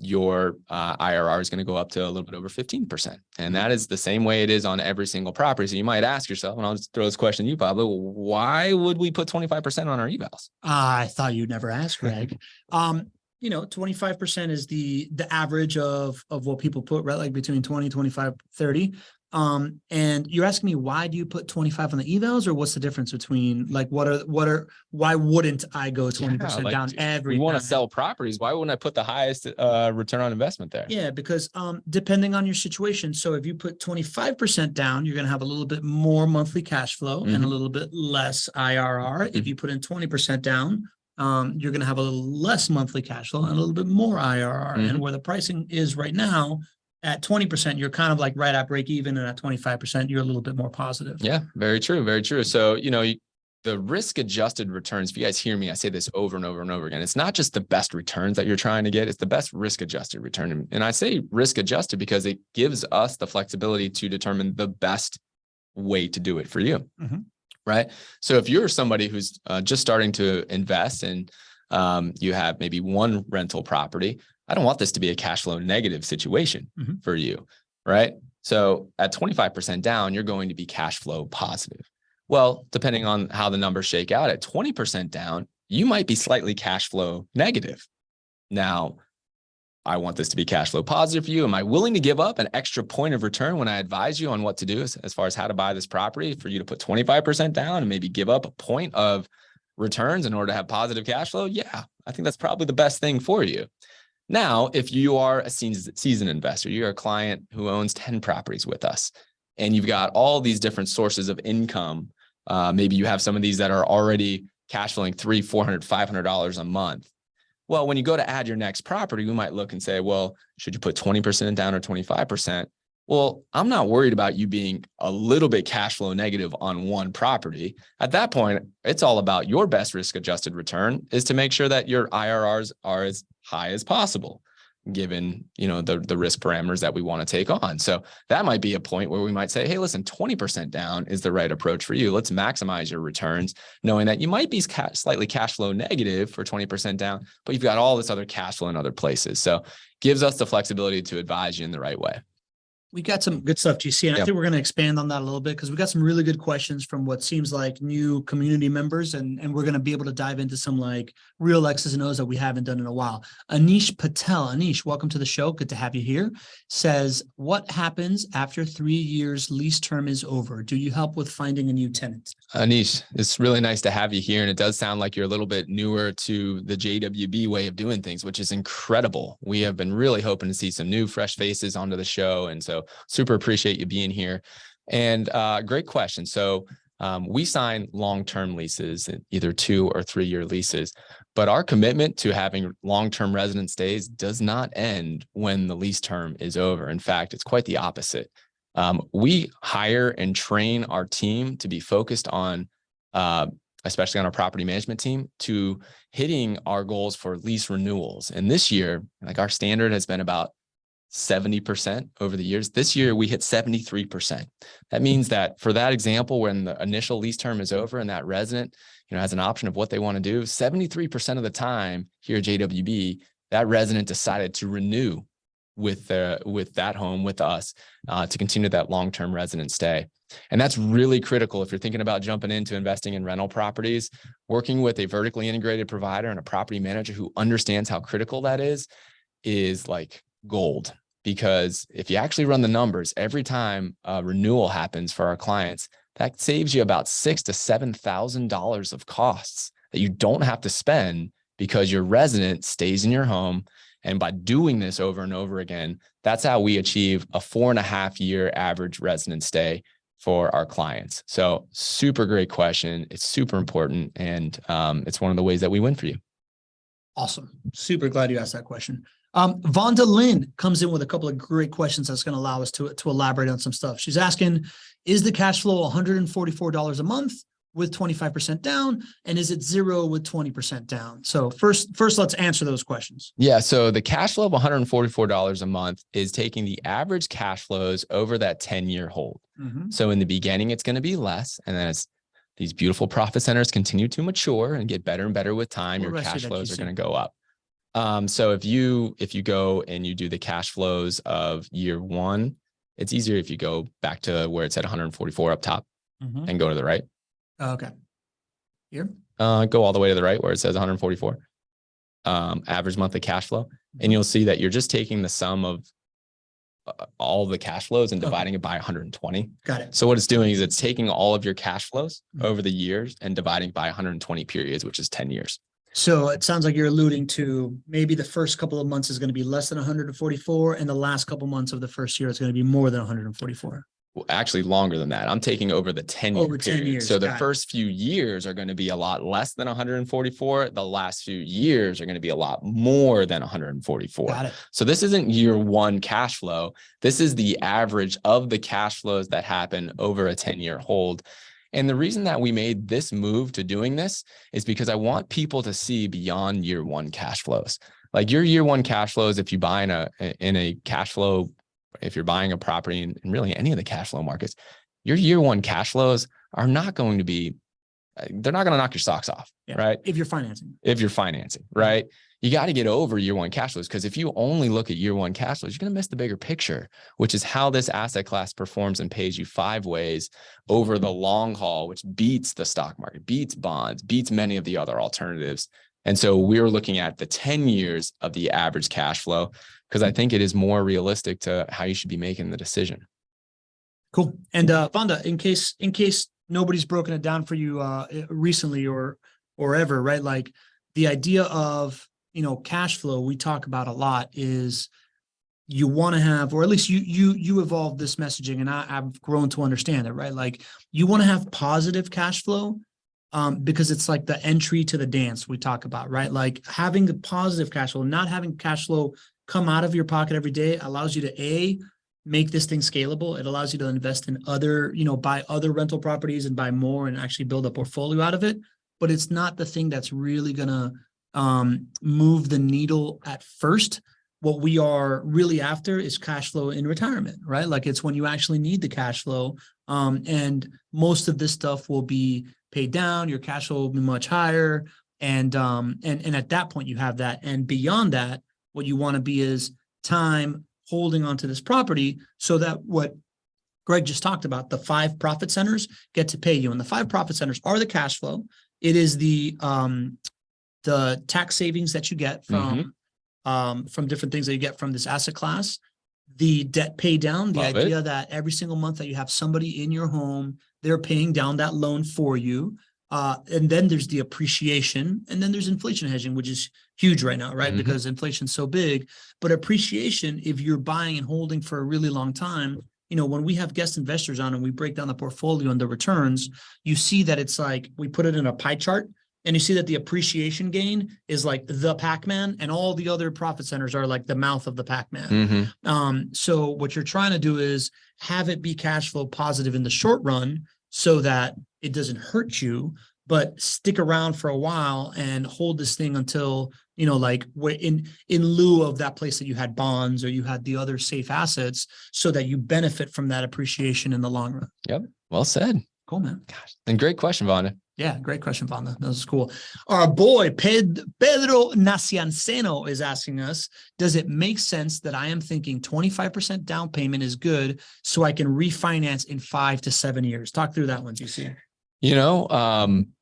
[SPEAKER 2] your IRR is going to go up to a little bit over 15%. And that is the same way it is on every single property. So you might ask yourself, and I'll just throw this question to you, Pablo, why would we put 25% on our evals? I
[SPEAKER 1] thought you'd never ask, Greg. 25% is the average of what people put, right? Like between 20, 25, 30. And you're asking me, why do you put 25 on the evals, or what's the difference between like, why wouldn't I go 20% down every
[SPEAKER 2] time? We want to sell properties. Why wouldn't I put the highest return on investment there?
[SPEAKER 1] Yeah, because depending on your situation. So if you put 25% down, you're going to have a little bit more monthly cash flow and a little bit less IRR. If you put in 20% down, you're going to have a little less monthly cash flow and a little bit more IRR. And where the pricing is right now, at 20%, you're kind of like right at break even, and at 25%, you're a little bit more positive.
[SPEAKER 2] Yeah, very true. Very true. So, the risk adjusted returns, if you guys hear me, I say this over and over and over again. It's not just the best returns that you're trying to get. It's the best risk adjusted return. And I say risk adjusted because it gives us the flexibility to determine the best way to do it for you. Right. So if you're somebody who's just starting to invest and you have maybe one rental property, I don't want this to be a cash flow negative situation for you, right? So at 25% down, you're going to be cash flow positive. Well, depending on how the numbers shake out, at 20% down, you might be slightly cash flow negative. Now, I want this to be cash flow positive for you. Am I willing to give up an extra point of return when I advise you on what to do as far as how to buy this property for you to put 25% down and maybe give up a point of returns in order to have positive cash flow? Yeah, I think that's probably the best thing for you. Now, if you are a seasoned investor, you're a client who owns 10 properties with us, and you've got all these different sources of income. Maybe you have some of these that are already cash flowing $300, $400, $500 a month. Well, when you go to add your next property, we might look and say, well, should you put 20% down or 25%? Well, I'm not worried about you being a little bit cash flow negative on one property. At that point, it's all about your best risk adjusted return is to make sure that your IRRs are as high as possible, given, the risk parameters that we want to take on. So that might be a point where we might say, hey, listen, 20% down is the right approach for you. Let's maximize your returns, knowing that you might be slightly cash flow negative for 20% down, but you've got all this other cash flow in other places. So gives us the flexibility to advise you in the right way.
[SPEAKER 1] We got some good stuff, GC, and I think we're going to expand on that a little bit because we got some really good questions from what seems like new community members, and we're going to be able to dive into some like real X's and O's that we haven't done in a while. Anish Patel, Anish, welcome to the show. Good to have you here. Says, what happens after 3 years lease term is over? Do you help with finding a new tenant?
[SPEAKER 2] Anish, it's really nice to have you here, and it does sound like you're a little bit newer to the JWB way of doing things, which is incredible. We have been really hoping to see some new, fresh faces onto the show, and so super appreciate you being here. And great question. So we sign long-term leases, either 2 or 3 year leases, but our commitment to having long-term resident stays does not end when the lease term is over. In fact, it's quite the opposite. We hire and train our team to be focused on, especially on our property management team, to hitting our goals for lease renewals. And this year, like our standard has been about 70% over the years. This year, we hit 73%. That means that for that example, when the initial lease term is over and that resident, has an option of what they want to do, 73% of the time here at JWB, that resident decided to renew with that home with us to continue that long-term resident stay. And that's really critical if you're thinking about jumping into investing in rental properties. Working with a vertically integrated provider and a property manager who understands how critical that is like gold. Because if you actually run the numbers, every time a renewal happens for our clients, that saves you about $6,000 to $7,000 of costs that you don't have to spend because your resident stays in your home And by doing this over and over again, that's how we achieve a 4.5-year average resident stay for our clients. So super great question. It's super important. And it's one of the ways that we win for you.
[SPEAKER 1] Awesome. Super glad you asked that question. Vonda Lynn comes in with a couple of great questions that's going to allow us to elaborate on some stuff. She's asking, is the cash flow $144 a month with 25% down? And is it 0 with 20% down? So first, let's answer those questions.
[SPEAKER 2] Yeah. So the cash flow of $144 a month is taking the average cash flows over that 10-year hold. So in the beginning, it's going to be less. And then as these beautiful profit centers continue to mature and get better and better with time, your cash flows are going to go up. So if you go and you do the cash flows of year one, it's easier if you go back to where it said 144 up top and go to the right.
[SPEAKER 1] Okay. Here.
[SPEAKER 2] Go all the way to the right where it says 144 average monthly cash flow. And you'll see that you're just taking the sum of all the cash flows and dividing it by 120.
[SPEAKER 1] Got it.
[SPEAKER 2] So what it's doing is it's taking all of your cash flows over the years and dividing by 120 periods, which is 10 years.
[SPEAKER 1] So it sounds like you're alluding to maybe the first couple of months is going to be less than 144, and the last couple of months of the first year is going to be more than 144.
[SPEAKER 2] Well, actually longer than that. I'm taking over the 10-year
[SPEAKER 1] Over 10
[SPEAKER 2] period.
[SPEAKER 1] years.
[SPEAKER 2] So the first few years are going to be a lot less than 144. The last few years are going to be a lot more than 144.
[SPEAKER 1] Got it.
[SPEAKER 2] So this isn't year one cash flow. This is the average of the cash flows that happen over a 10-year hold. And the reason that we made this move to doing this is because I want people to see beyond year one cash flows. Like your year one cash flows, if you buy in a cash flow, if you're buying a property in really any of the cash flow markets, your year one cash flows are not going to be, they're not going to knock your socks off, right?
[SPEAKER 1] If you're financing.
[SPEAKER 2] If you're financing, right? You got to get over year one cash flows, because if you only look at year one cash flows, you're going to miss the bigger picture, which is how this asset class performs and pays you 5 ways over the long haul, which beats the stock market, beats bonds, beats many of the other alternatives. And so we're looking at the 10 years of the average cash flow, because I think it is more realistic to how you should be making the decision.
[SPEAKER 1] Cool. And Vonda, in case nobody's broken it down for you recently or ever, right? Like the idea of, cash flow we talk about a lot is you want to have, or at least you evolved this messaging, and I've grown to understand it, right? Like you want to have positive cash flow because it's like the entry to the dance we talk about, right? Like having the positive cash flow, not having cash flow come out of your pocket every day allows you to make this thing scalable. It allows you to invest in other, buy other rental properties and buy more and actually build a portfolio out of it. But it's not the thing that's really going to move the needle at first. What we are really after is cash flow in retirement, right? Like it's when you actually need the cash flow. And most of this stuff will be paid down. Your cash flow will be much higher. And at that point you have that. And beyond that, what you want to be is time holding onto this property so that what Gregg just talked about, the 5 profit centers get to pay you. And the 5 profit centers are the cash flow. It is the tax savings that you get from different things that you get from this asset class, the debt pay down, the idea that every single month that you have somebody in your home, they're paying down that loan for you. And then there's the appreciation, and then there's inflation hedging, which is huge right now, right? Because inflation's so big. But appreciation, if you're buying and holding for a really long time, when we have guest investors on and we break down the portfolio and the returns, you see that it's like we put it in a pie chart, and you see that the appreciation gain is like the Pac-Man, and all the other profit centers are like the mouth of the Pac-Man. So what you're trying to do is have it be cash flow positive in the short run so that it doesn't hurt you, but stick around for a while and hold this thing until, like in lieu of that place that you had bonds or you had the other safe assets, so that you benefit from that appreciation in the long run.
[SPEAKER 2] Yep. Well said.
[SPEAKER 1] Cool, man.
[SPEAKER 2] Gosh. And great question, Vonda.
[SPEAKER 1] Yeah, great question, Vonda. That was cool. Our boy, Pedro Nacianceno is asking us, does it make sense that I am thinking 25% down payment is good so I can refinance in 5 to 7 years? Talk through that one, GC.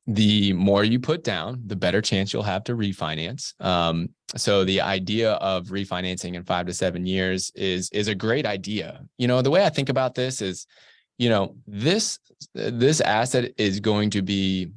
[SPEAKER 2] The more you put down, the better chance you'll have to refinance. So the idea of refinancing in 5 to 7 years is a great idea. The way I think about this is, this asset is going to be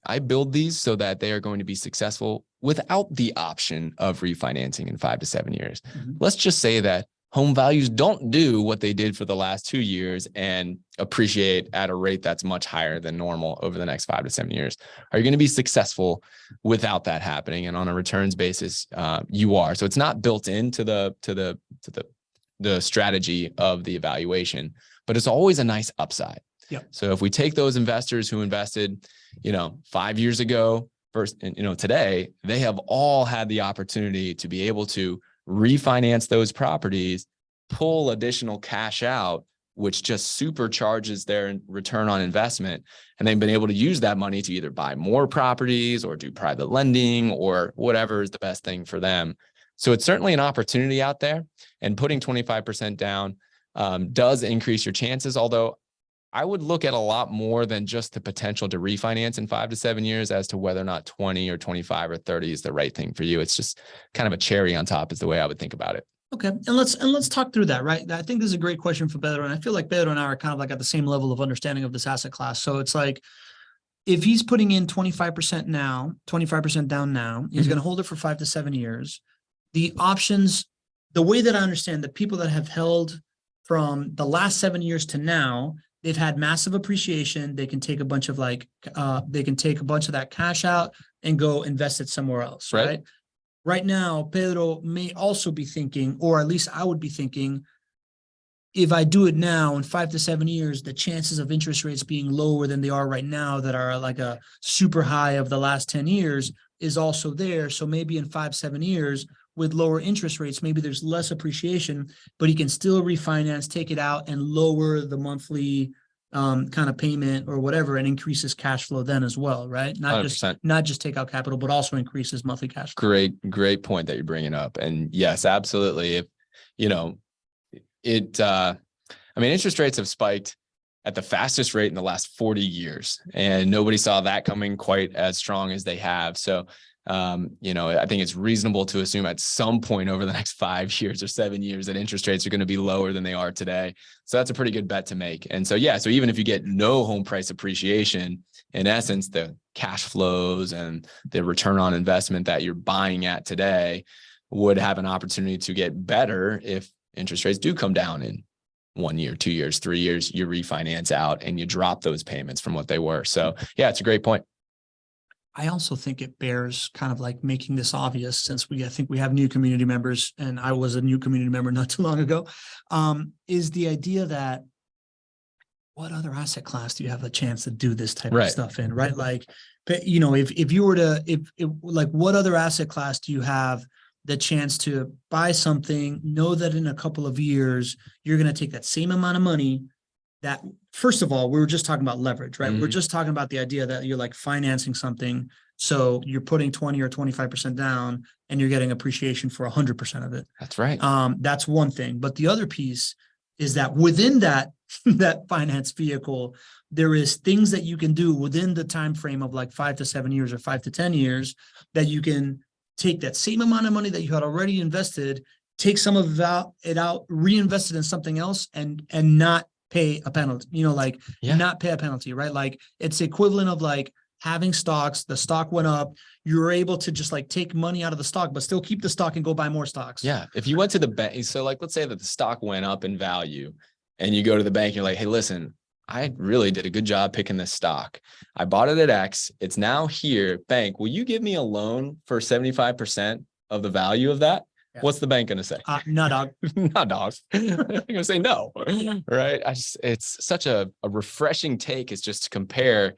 [SPEAKER 2] I build these so that they are going to be successful without the option of refinancing in 5 to 7 years. Let's just say that home values don't do what they did for the last 2 years and appreciate at a rate that's much higher than normal over the next 5 to 7 years. Are you going to be successful without that happening? And on a returns basis, you are. So it's not built into the strategy of the evaluation, but it's always a nice upside.
[SPEAKER 1] Yep.
[SPEAKER 2] So if we take those investors who invested, 5 years ago versus, today, they have all had the opportunity to be able to refinance those properties, pull additional cash out, which just supercharges their return on investment. And they've been able to use that money to either buy more properties or do private lending or whatever is the best thing for them. So it's certainly an opportunity out there, and putting 25% down does increase your chances. Although I would look at a lot more than just the potential to refinance in 5 to 7 years as to whether or not 20 or 25 or 30 is the right thing for you. It's just kind of a cherry on top is the way I would think about it.
[SPEAKER 1] Okay. And let's talk through that, right? I think this is a great question for Pedro. And I feel like Pedro and I are kind of like at the same level of understanding of this asset class. So it's like, if he's putting in 25% now, 25% down now, he's going to hold it for 5 to 7 years. The options, the way that I understand the people that have held from the last 7 years to now, they've had massive appreciation. They can take a bunch of that cash out and go invest it somewhere else, right? Right now, Pedro may also be thinking, or at least I would be thinking, if I do it now in 5 to 7 years, the chances of interest rates being lower than they are right now, that are like a super high of the last 10 years, is also there. So maybe in 5, 7 years, with lower interest rates, maybe there's less appreciation, but he can still refinance, take it out, and lower the monthly kind of payment or whatever, and increase his cash flow then as well, right? Not
[SPEAKER 2] 100%.
[SPEAKER 1] just take out capital, but also increase his monthly cash flow.
[SPEAKER 2] Great point that you're bringing up. And yes, absolutely. If interest rates have spiked at the fastest rate in the last 40 years, and nobody saw that coming quite as strong as they have. So I think it's reasonable to assume at some point over the next 5 years or 7 years that interest rates are going to be lower than they are today. So that's a pretty good bet to make. And so, so even if you get no home price appreciation, in essence, the cash flows and the return on investment that you're buying at today would have an opportunity to get better if interest rates do come down in 1 year, 2 years, 3 years. You refinance out and you drop those payments from what they were. So it's a great point.
[SPEAKER 1] I also think it bears kind of like making this obvious, since I think we have new community members, and I was a new community member not too long ago, is the idea that what other asset class do you have a chance to do this type of stuff in, right? Like, if you were to, what other asset class do you have the chance to buy something, know that in a couple of years, you're going to take that same amount of money that, first of all, we were just talking about leverage, right? We're just talking about the idea that you're like financing something. So you're putting 20 or 25% down and you're getting appreciation for 100% of it.
[SPEAKER 2] That's right.
[SPEAKER 1] That's one thing. But the other piece is that within that finance vehicle, there is things that you can do within the time frame of like 5 to 7 years or 5 to 10 years, that you can take that same amount of money that you had already invested, take some of it out, reinvest it in something else, and not pay a penalty, not pay a penalty, right? Like, it's equivalent of like having stocks, the stock went up, you're able to just like take money out of the stock, but still keep the stock and go buy more stocks. Yeah.
[SPEAKER 2] If you went to the bank, so like, let's say that the stock went up in value and you go to the bank, you're like, hey, listen, I really did a good job picking this stock. I bought it at X. It's now here. Bank, will you give me a loan for 75% of the value of that? Yeah. What's the bank going to say?
[SPEAKER 1] No, dog.
[SPEAKER 2] No, dog. They're going to say no, right? It's such a refreshing take, is just to compare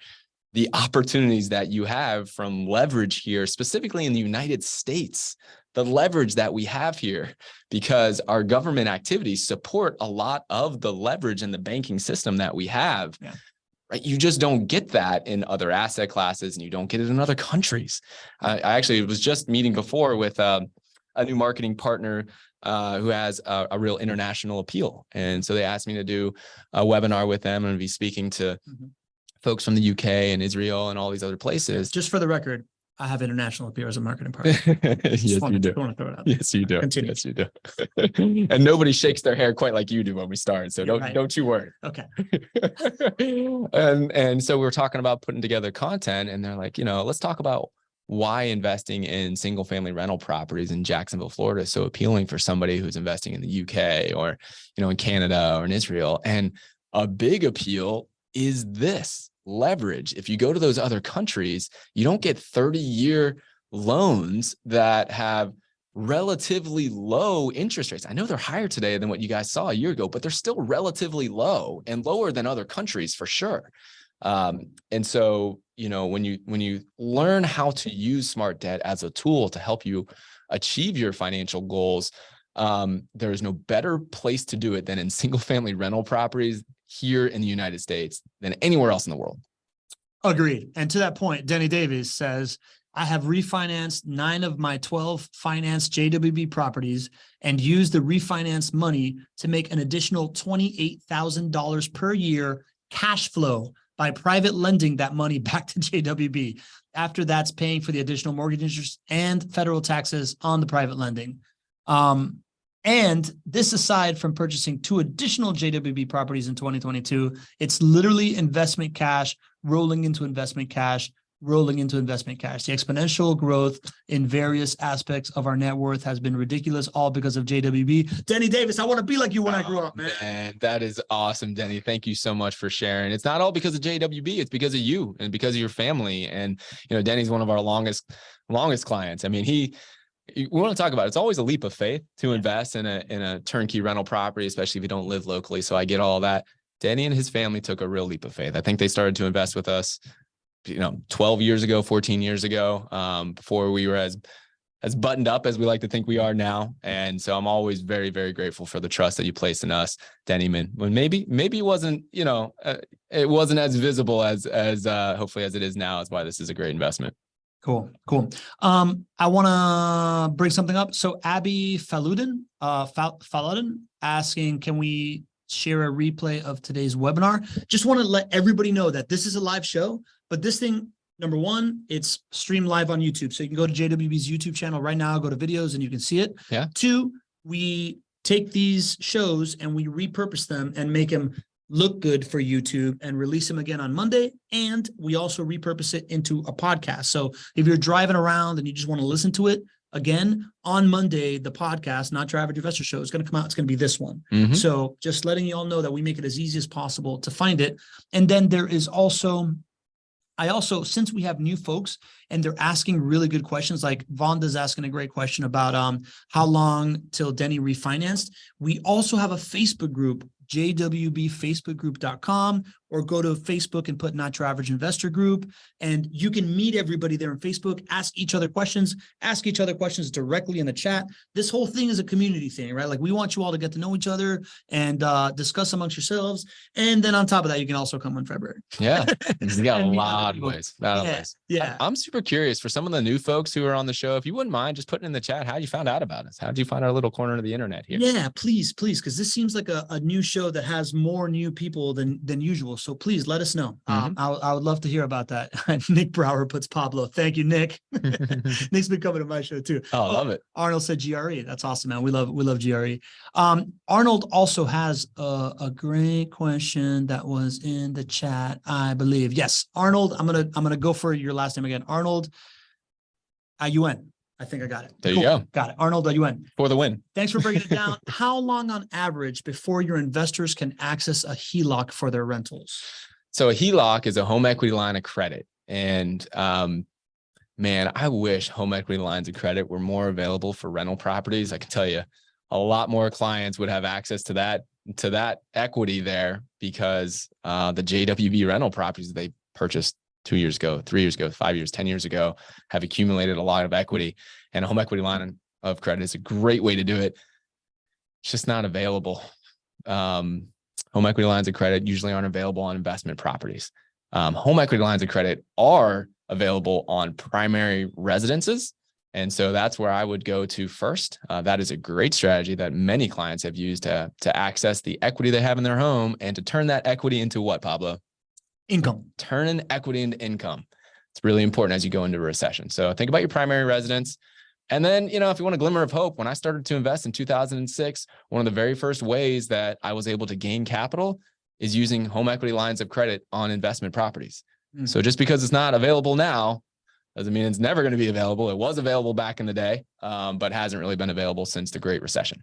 [SPEAKER 2] the opportunities that you have from leverage here, specifically in the United States, the leverage that we have here, because our government activities support a lot of the leverage in the banking system that we have. Yeah. Right? You just don't get that in other asset classes, and you don't get it in other countries. I actually was just meeting before with a new marketing partner who has a real international appeal. And so they asked me to do a webinar with them, and be speaking to folks from the UK and Israel and all these other places.
[SPEAKER 1] Just for the record, I have international appeal as a marketing partner.
[SPEAKER 2] Yes, you do. Yes, you do.
[SPEAKER 1] Continue.
[SPEAKER 2] Yes, you do. And nobody shakes their hair quite like you do when we start. So don't you worry.
[SPEAKER 1] Okay.
[SPEAKER 2] And so we were talking about putting together content, and they're like, let's talk about why investing in single family rental properties in Jacksonville, Florida is so appealing for somebody who's investing in the UK or, in Canada or in Israel. And a big appeal is this leverage. If you go to those other countries, you don't get 30-year loans that have relatively low interest rates. I know they're higher today than what you guys saw a year ago, but they're still relatively low and lower than other countries for sure. And so, when you learn how to use smart debt as a tool to help you achieve your financial goals, there is no better place to do it than in single family rental properties here in the United States than anywhere else in the world.
[SPEAKER 1] Agreed. And to that point, Denny Davis says, I have refinanced 9 of my 12 financed JWB properties and used the refinanced money to make an additional $28,000 per year cash flow by private lending that money back to JWB. After that's paying for the additional mortgage interest and federal taxes on the private lending. And this aside from purchasing 2 additional JWB properties in 2022, it's literally investment cash rolling into investment cash, rolling into investment cash. The exponential growth in various aspects of our net worth has been ridiculous, all because of JWB. Denny Davis, I want to be like you when I grew up, man.
[SPEAKER 2] Man, that is awesome, Denny. Thank you so much for sharing. It's not all because of JWB. It's because of you and because of your family. And, Denny's one of our longest clients. I mean, we want to talk about it. It's always a leap of faith to invest in a turnkey rental property, especially if you don't live locally. So I get all that. Denny and his family took a real leap of faith. I think they started to invest with us, 12 years ago, 14 years ago, before we were as buttoned up as we like to think we are now. And so I'm always very, very grateful for the trust that you placed in us, Denny, man. When maybe it wasn't, it wasn't as visible as hopefully as it is now, is why this is a great investment.
[SPEAKER 1] Cool. I want to bring something up. So Abby Faludin asking, can we share a replay of today's webinar? Just want to let everybody know that this is a live show, but this thing, number one, it's streamed live on YouTube. So you can go to JWB's YouTube channel right now, go to videos and you can see it.
[SPEAKER 2] Yeah. 2,
[SPEAKER 1] we take these shows and we repurpose them and make them look good for YouTube and release them again on Monday. And we also repurpose it into a podcast. So if you're driving around and you just want to listen to it again on Monday, the podcast, Not Your Average Investor Show, is going to come out. It's going to be this one.
[SPEAKER 2] Mm-hmm.
[SPEAKER 1] So just letting you all know that we make it as easy as possible to find it. And then there is also, since we have new folks and they're asking really good questions, like Vonda's asking a great question about how long till Denny refinanced. We also have a Facebook group, jwbfacebookgroup.com, or go to Facebook and put Not Your Average Investor Group, and you can meet everybody there on Facebook, ask each other questions directly in the chat. This whole thing is a community thing, right? Like, we want you all to get to know each other and discuss amongst yourselves. And then on top of that, you can also come in February.
[SPEAKER 2] Yeah, you got a lot of ways.
[SPEAKER 1] Yeah.
[SPEAKER 2] I'm super curious for some of the new folks who are on the show. If you wouldn't mind just putting in the chat how you found out about us. How did you find our little corner of the internet here?
[SPEAKER 1] Yeah, please, because this seems like a new show that has more new people than usual. So please let us know.
[SPEAKER 2] Mm-hmm.
[SPEAKER 1] I would love to hear about that. Nick Brower puts Pablo. Thank you, Nick. Nick's been coming to my show too.
[SPEAKER 2] Oh, I love it.
[SPEAKER 1] Arnold said GRE. That's awesome, man. We love GRE. Arnold also has a great question that was in the chat, I believe. Yes, Arnold. I'm gonna go for your last name again. Arnold Ayun. I think I got it.
[SPEAKER 2] There you go.
[SPEAKER 1] Got it. Arnold Ayun.
[SPEAKER 2] For the win.
[SPEAKER 1] Thanks for breaking it down. How long on average before your investors can access a HELOC for their rentals?
[SPEAKER 2] So a HELOC is a home equity line of credit. And man, I wish home equity lines of credit were more available for rental properties. I can tell you a lot more clients would have access to that equity there, because the JWB rental properties they purchased 2 years ago, 3 years ago, 5 years, 10 years ago, have accumulated a lot of equity, and a home equity line of credit is a great way to do it. It's just not available. Home equity lines of credit usually aren't available on investment properties. Home equity lines of credit are available on primary residences. And so that's where I would go to first. That is a great strategy that many clients have used to access the equity they have in their home and to turn that equity into what, Pablo?
[SPEAKER 1] Income.
[SPEAKER 2] Turning equity into income. It's really important as you go into a recession. So think about your primary residence. And then, if you want a glimmer of hope, when I started to invest in 2006, one of the very first ways that I was able to gain capital is using home equity lines of credit on investment properties. So just because it's not available now doesn't mean it's never going to be available. It was available back in the day, but hasn't really been available since the Great Recession.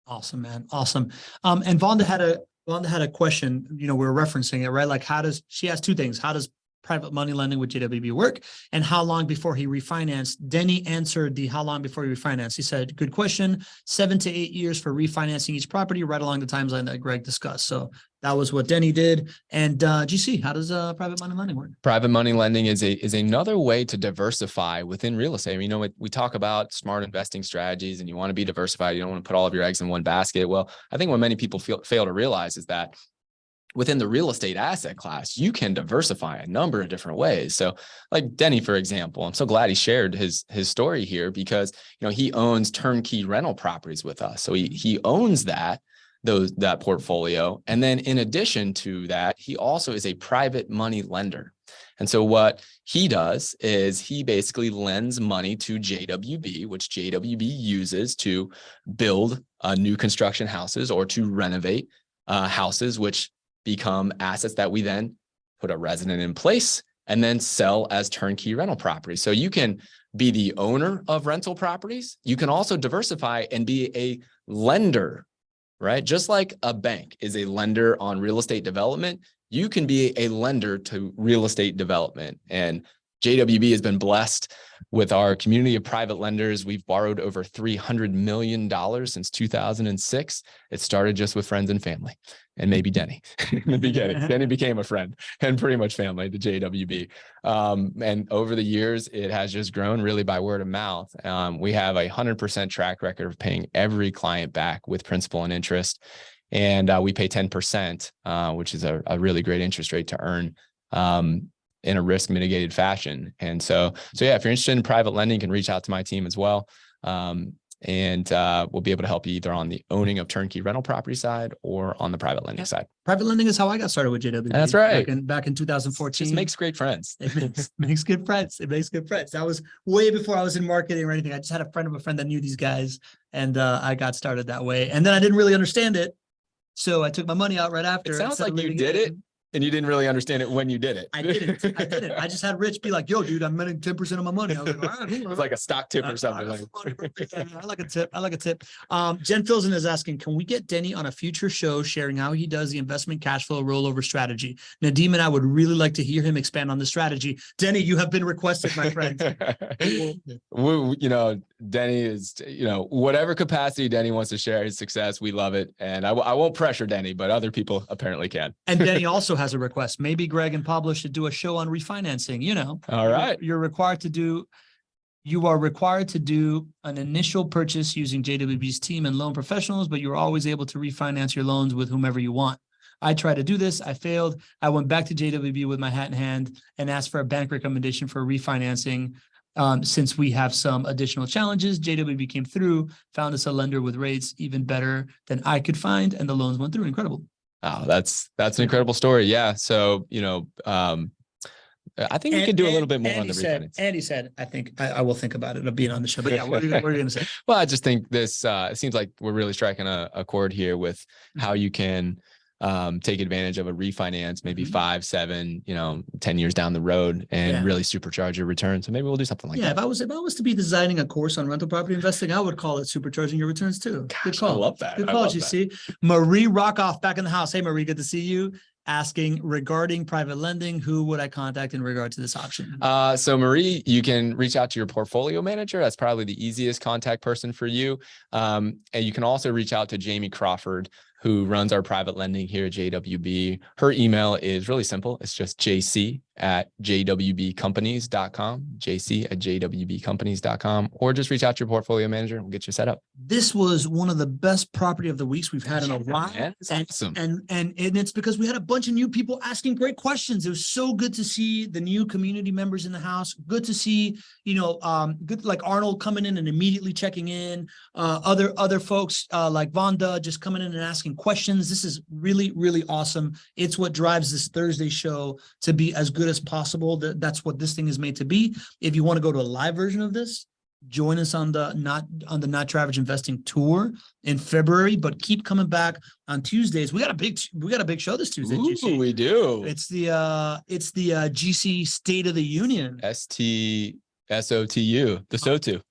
[SPEAKER 1] Awesome, man. Awesome. And Vonda had a question, we were referencing it, right? Like she asked two things. How does private money lending with JWB work, and how long before he refinanced? Denny answered the how long before he refinanced. He said, good question, 7 to 8 years for refinancing each property, right along the timeline that Gregg discussed. So that was what Denny did. And GC, how does private money lending work?
[SPEAKER 2] Private money lending is another way to diversify within real estate. We talk about smart investing strategies, and you want to be diversified. You don't want to put all of your eggs in one basket. Well, I think what many people fail to realize is that within the real estate asset class, you can diversify a number of different ways. So like Denny, for example, I'm so glad he shared his story here, because, he owns turnkey rental properties with us. So he owns that portfolio. And then in addition to that, he also is a private money lender. And so what he does is he basically lends money to JWB, which JWB uses to build new construction houses or to renovate houses, which become assets that we then put a resident in place and then sell as turnkey rental properties. So you can be the owner of rental properties. You can also diversify and be a lender, right? Just like a bank is a lender on real estate development, you can be a lender to real estate development. And JWB has been blessed with our community of private lenders. We've borrowed over $300 million since 2006. It started just with friends and family, and maybe Denny in the beginning. Denny became a friend and pretty much family to JWB. And over the years, it has just grown really by word of mouth. We have 100% track record of paying every client back with principal and interest. And we pay 10%, which is a really great interest rate to earn in a risk mitigated fashion. And so yeah, if you're interested in private lending, you can reach out to my team as well. And we'll be able to help you either on the owning of turnkey rental property side or on the private lending side.
[SPEAKER 1] Private lending is how I got started with JWB.
[SPEAKER 2] That's right.
[SPEAKER 1] Back in 2014.
[SPEAKER 2] Just makes great friends.
[SPEAKER 1] It makes good friends. It makes good friends. That was way before I was in marketing or anything. I just had a friend of a friend that knew these guys, and I got started that way. And then I didn't really understand it, so I took my money out right after.
[SPEAKER 2] It sounds like you did it, and you didn't really understand it when you did it.
[SPEAKER 1] I didn't. I just had Rich be like, yo, dude, I'm getting 10% of my money. I was like, all right,
[SPEAKER 2] it's like a stock tip or something.
[SPEAKER 1] I like a tip. I like a tip. Jen Filson is asking, can we get Denny on a future show sharing how he does the investment cash flow rollover strategy? Nadeem and I would really like to hear him expand on the strategy. Denny, you have been requested, my friend.
[SPEAKER 2] Denny is, whatever capacity Denny wants to share his success, we love it. And I won't pressure Denny, but other people apparently can.
[SPEAKER 1] And Denny also has a request. Maybe Gregg and Pablo should do a show on refinancing.
[SPEAKER 2] All right.
[SPEAKER 1] You are required to do an initial purchase using JWB's team and loan professionals, but you're always able to refinance your loans with whomever you want. I tried to do this. I failed. I went back to JWB with my hat in hand and asked for a bank recommendation for refinancing. Since we have some additional challenges, JWB came through, found us a lender with rates even better than I could find, and the loans went through. Incredible.
[SPEAKER 2] Oh, that's an incredible story. Yeah. So, I think we could do a little bit more on the refinance.
[SPEAKER 1] Andy said, I think I will think about it of being on the show. But yeah, what are you going to say?
[SPEAKER 2] Well, I just think this, it seems like we're really striking a chord here with how you can take advantage of a refinance, maybe 5, 7, 10 years down the road and really supercharge your return. So maybe we'll do something like that.
[SPEAKER 1] If I was to be designing a course on rental property investing, I would call it supercharging your returns too.
[SPEAKER 2] Gosh,
[SPEAKER 1] good call.
[SPEAKER 2] I love that.
[SPEAKER 1] Good call, GC. Marie Rockoff back in the house. Hey, Marie, good to see you. Asking regarding private lending, who would I contact in regard to this option?
[SPEAKER 2] So Marie, you can reach out to your portfolio manager. That's probably the easiest contact person for you. And you can also reach out to Jamie Crawford, who runs our private lending here at JWB. Her email is really simple. It's just jc@jwbcompanies.com, jc@jwbcompanies.com, or just reach out to your portfolio manager and we'll get you set up.
[SPEAKER 1] This was one of the best property of the weeks we've had in a while.
[SPEAKER 2] It's awesome.
[SPEAKER 1] And it's because we had a bunch of new people asking great questions. It was so good to see the new community members in the house. Good to see, good like Arnold coming in and immediately checking in. Other folks like Vonda just coming in and asking questions. This is really, really awesome. It's what drives this Thursday show to be as good good as possible. That's what this thing is made to be. If you want to go to a live version of this, join us on the Not Your Average Investing tour in February, but keep coming back on Tuesdays. We got a big show this Tuesday.
[SPEAKER 2] Ooh,
[SPEAKER 1] GC.
[SPEAKER 2] we do.
[SPEAKER 1] It's the GC State of the Union.
[SPEAKER 2] STSOTU, the SOTU.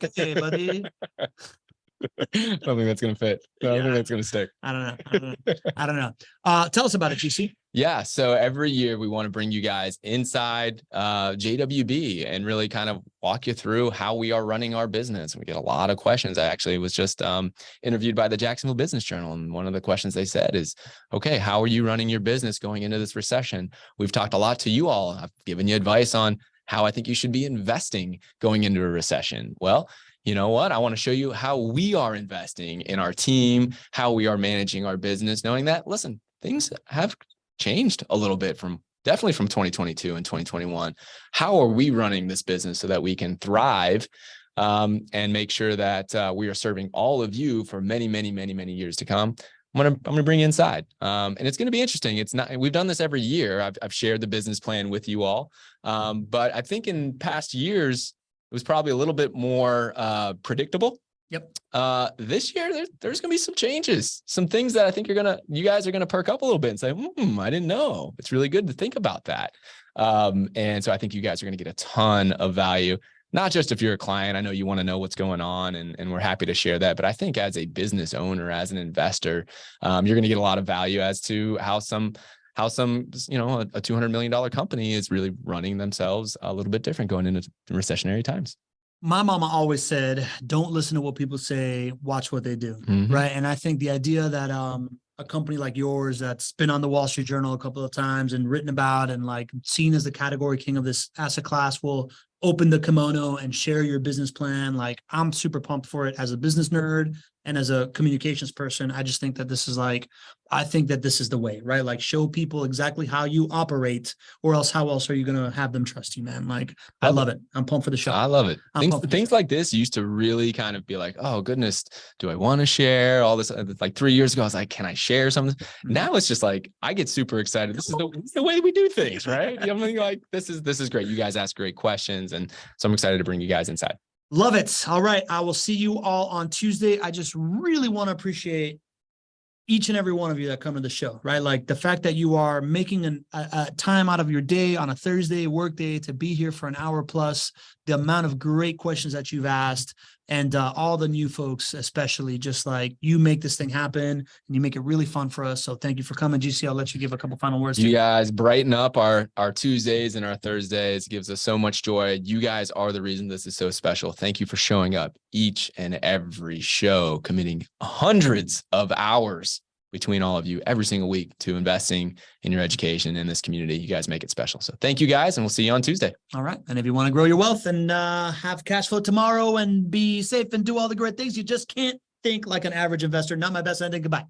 [SPEAKER 1] Okay, buddy.
[SPEAKER 2] I don't think that's going to fit. I don't think that's going to stick.
[SPEAKER 1] I don't know. Tell us about it, GC.
[SPEAKER 2] Yeah. So every year we want to bring you guys inside JWB and really kind of walk you through how we are running our business. We get a lot of questions. I actually was just interviewed by the Jacksonville Business Journal. And one of the questions they said is, okay, how are you running your business going into this recession? We've talked a lot to you all. I've given you advice on how I think you should be investing going into a recession. Well, you know what? I want to show you how we are investing in our team, how we are managing our business, knowing that, listen, things have changed a little bit definitely from 2022 and 2021. How are we running this business so that we can thrive and make sure that we are serving all of you for many, many, many, many years to come? I'm gonna bring you inside, and it's gonna be interesting. We've done this every year. I've shared the business plan with you all, but I think in past years it was probably a little bit more predictable.
[SPEAKER 1] Yep.
[SPEAKER 2] This year, there's going to be some changes, some things that I think you guys are going to perk up a little bit and say, I didn't know. It's really good to think about that. And so I think you guys are going to get a ton of value, not just if you're a client. I know you want to know what's going on, and we're happy to share that. But I think as a business owner, as an investor, you're going to get a lot of value as to how some, a $200 million company is really running themselves a little bit different going into recessionary times.
[SPEAKER 1] My mama always said, don't listen to what people say, watch what they do.
[SPEAKER 2] Mm-hmm.
[SPEAKER 1] Right. And I think the idea that a company like yours that's been on the Wall Street Journal a couple of times and written about and like seen as the category king of this asset class will open the kimono and share your business plan. Like, I'm super pumped for it as a business nerd and as a communications person. I just think that I think that this is the way, right? Like, show people exactly how you operate, or else how else are you going to have them trust you, man? Like, I love it. I'm pumped for the show.
[SPEAKER 2] I love it. Things like this used to really kind of be like, oh goodness, do I want to share all this? Like 3 years ago, I was like, can I share something? Mm-hmm. Now it's just like, I get super excited. This is the way we do things, right? I mean, like, this is great. You guys ask great questions. And so I'm excited to bring you guys inside.
[SPEAKER 1] Love it. All right. I will see you all on Tuesday. I just really want to appreciate each and every one of you that come to the show, right? Like, the fact that you are making a time out of your day on a Thursday work day to be here for an hour plus, the amount of great questions that you've asked, and all the new folks, especially, just like, you make this thing happen and you make it really fun for us. So thank you for coming. GC, I'll let you give a couple final words.
[SPEAKER 2] You guys brighten up our Tuesdays and our Thursdays. It gives us so much joy. You guys are the reason this is so special. Thank you for showing up each and every show, committing hundreds of hours between all of you every single week to investing in your education in this community. You guys make it special. So thank you guys, and we'll see you on Tuesday.
[SPEAKER 1] All right. And if you want to grow your wealth and have cash flow tomorrow and be safe and do all the great things, you just can't think like an average investor. Not my best ending. Goodbye.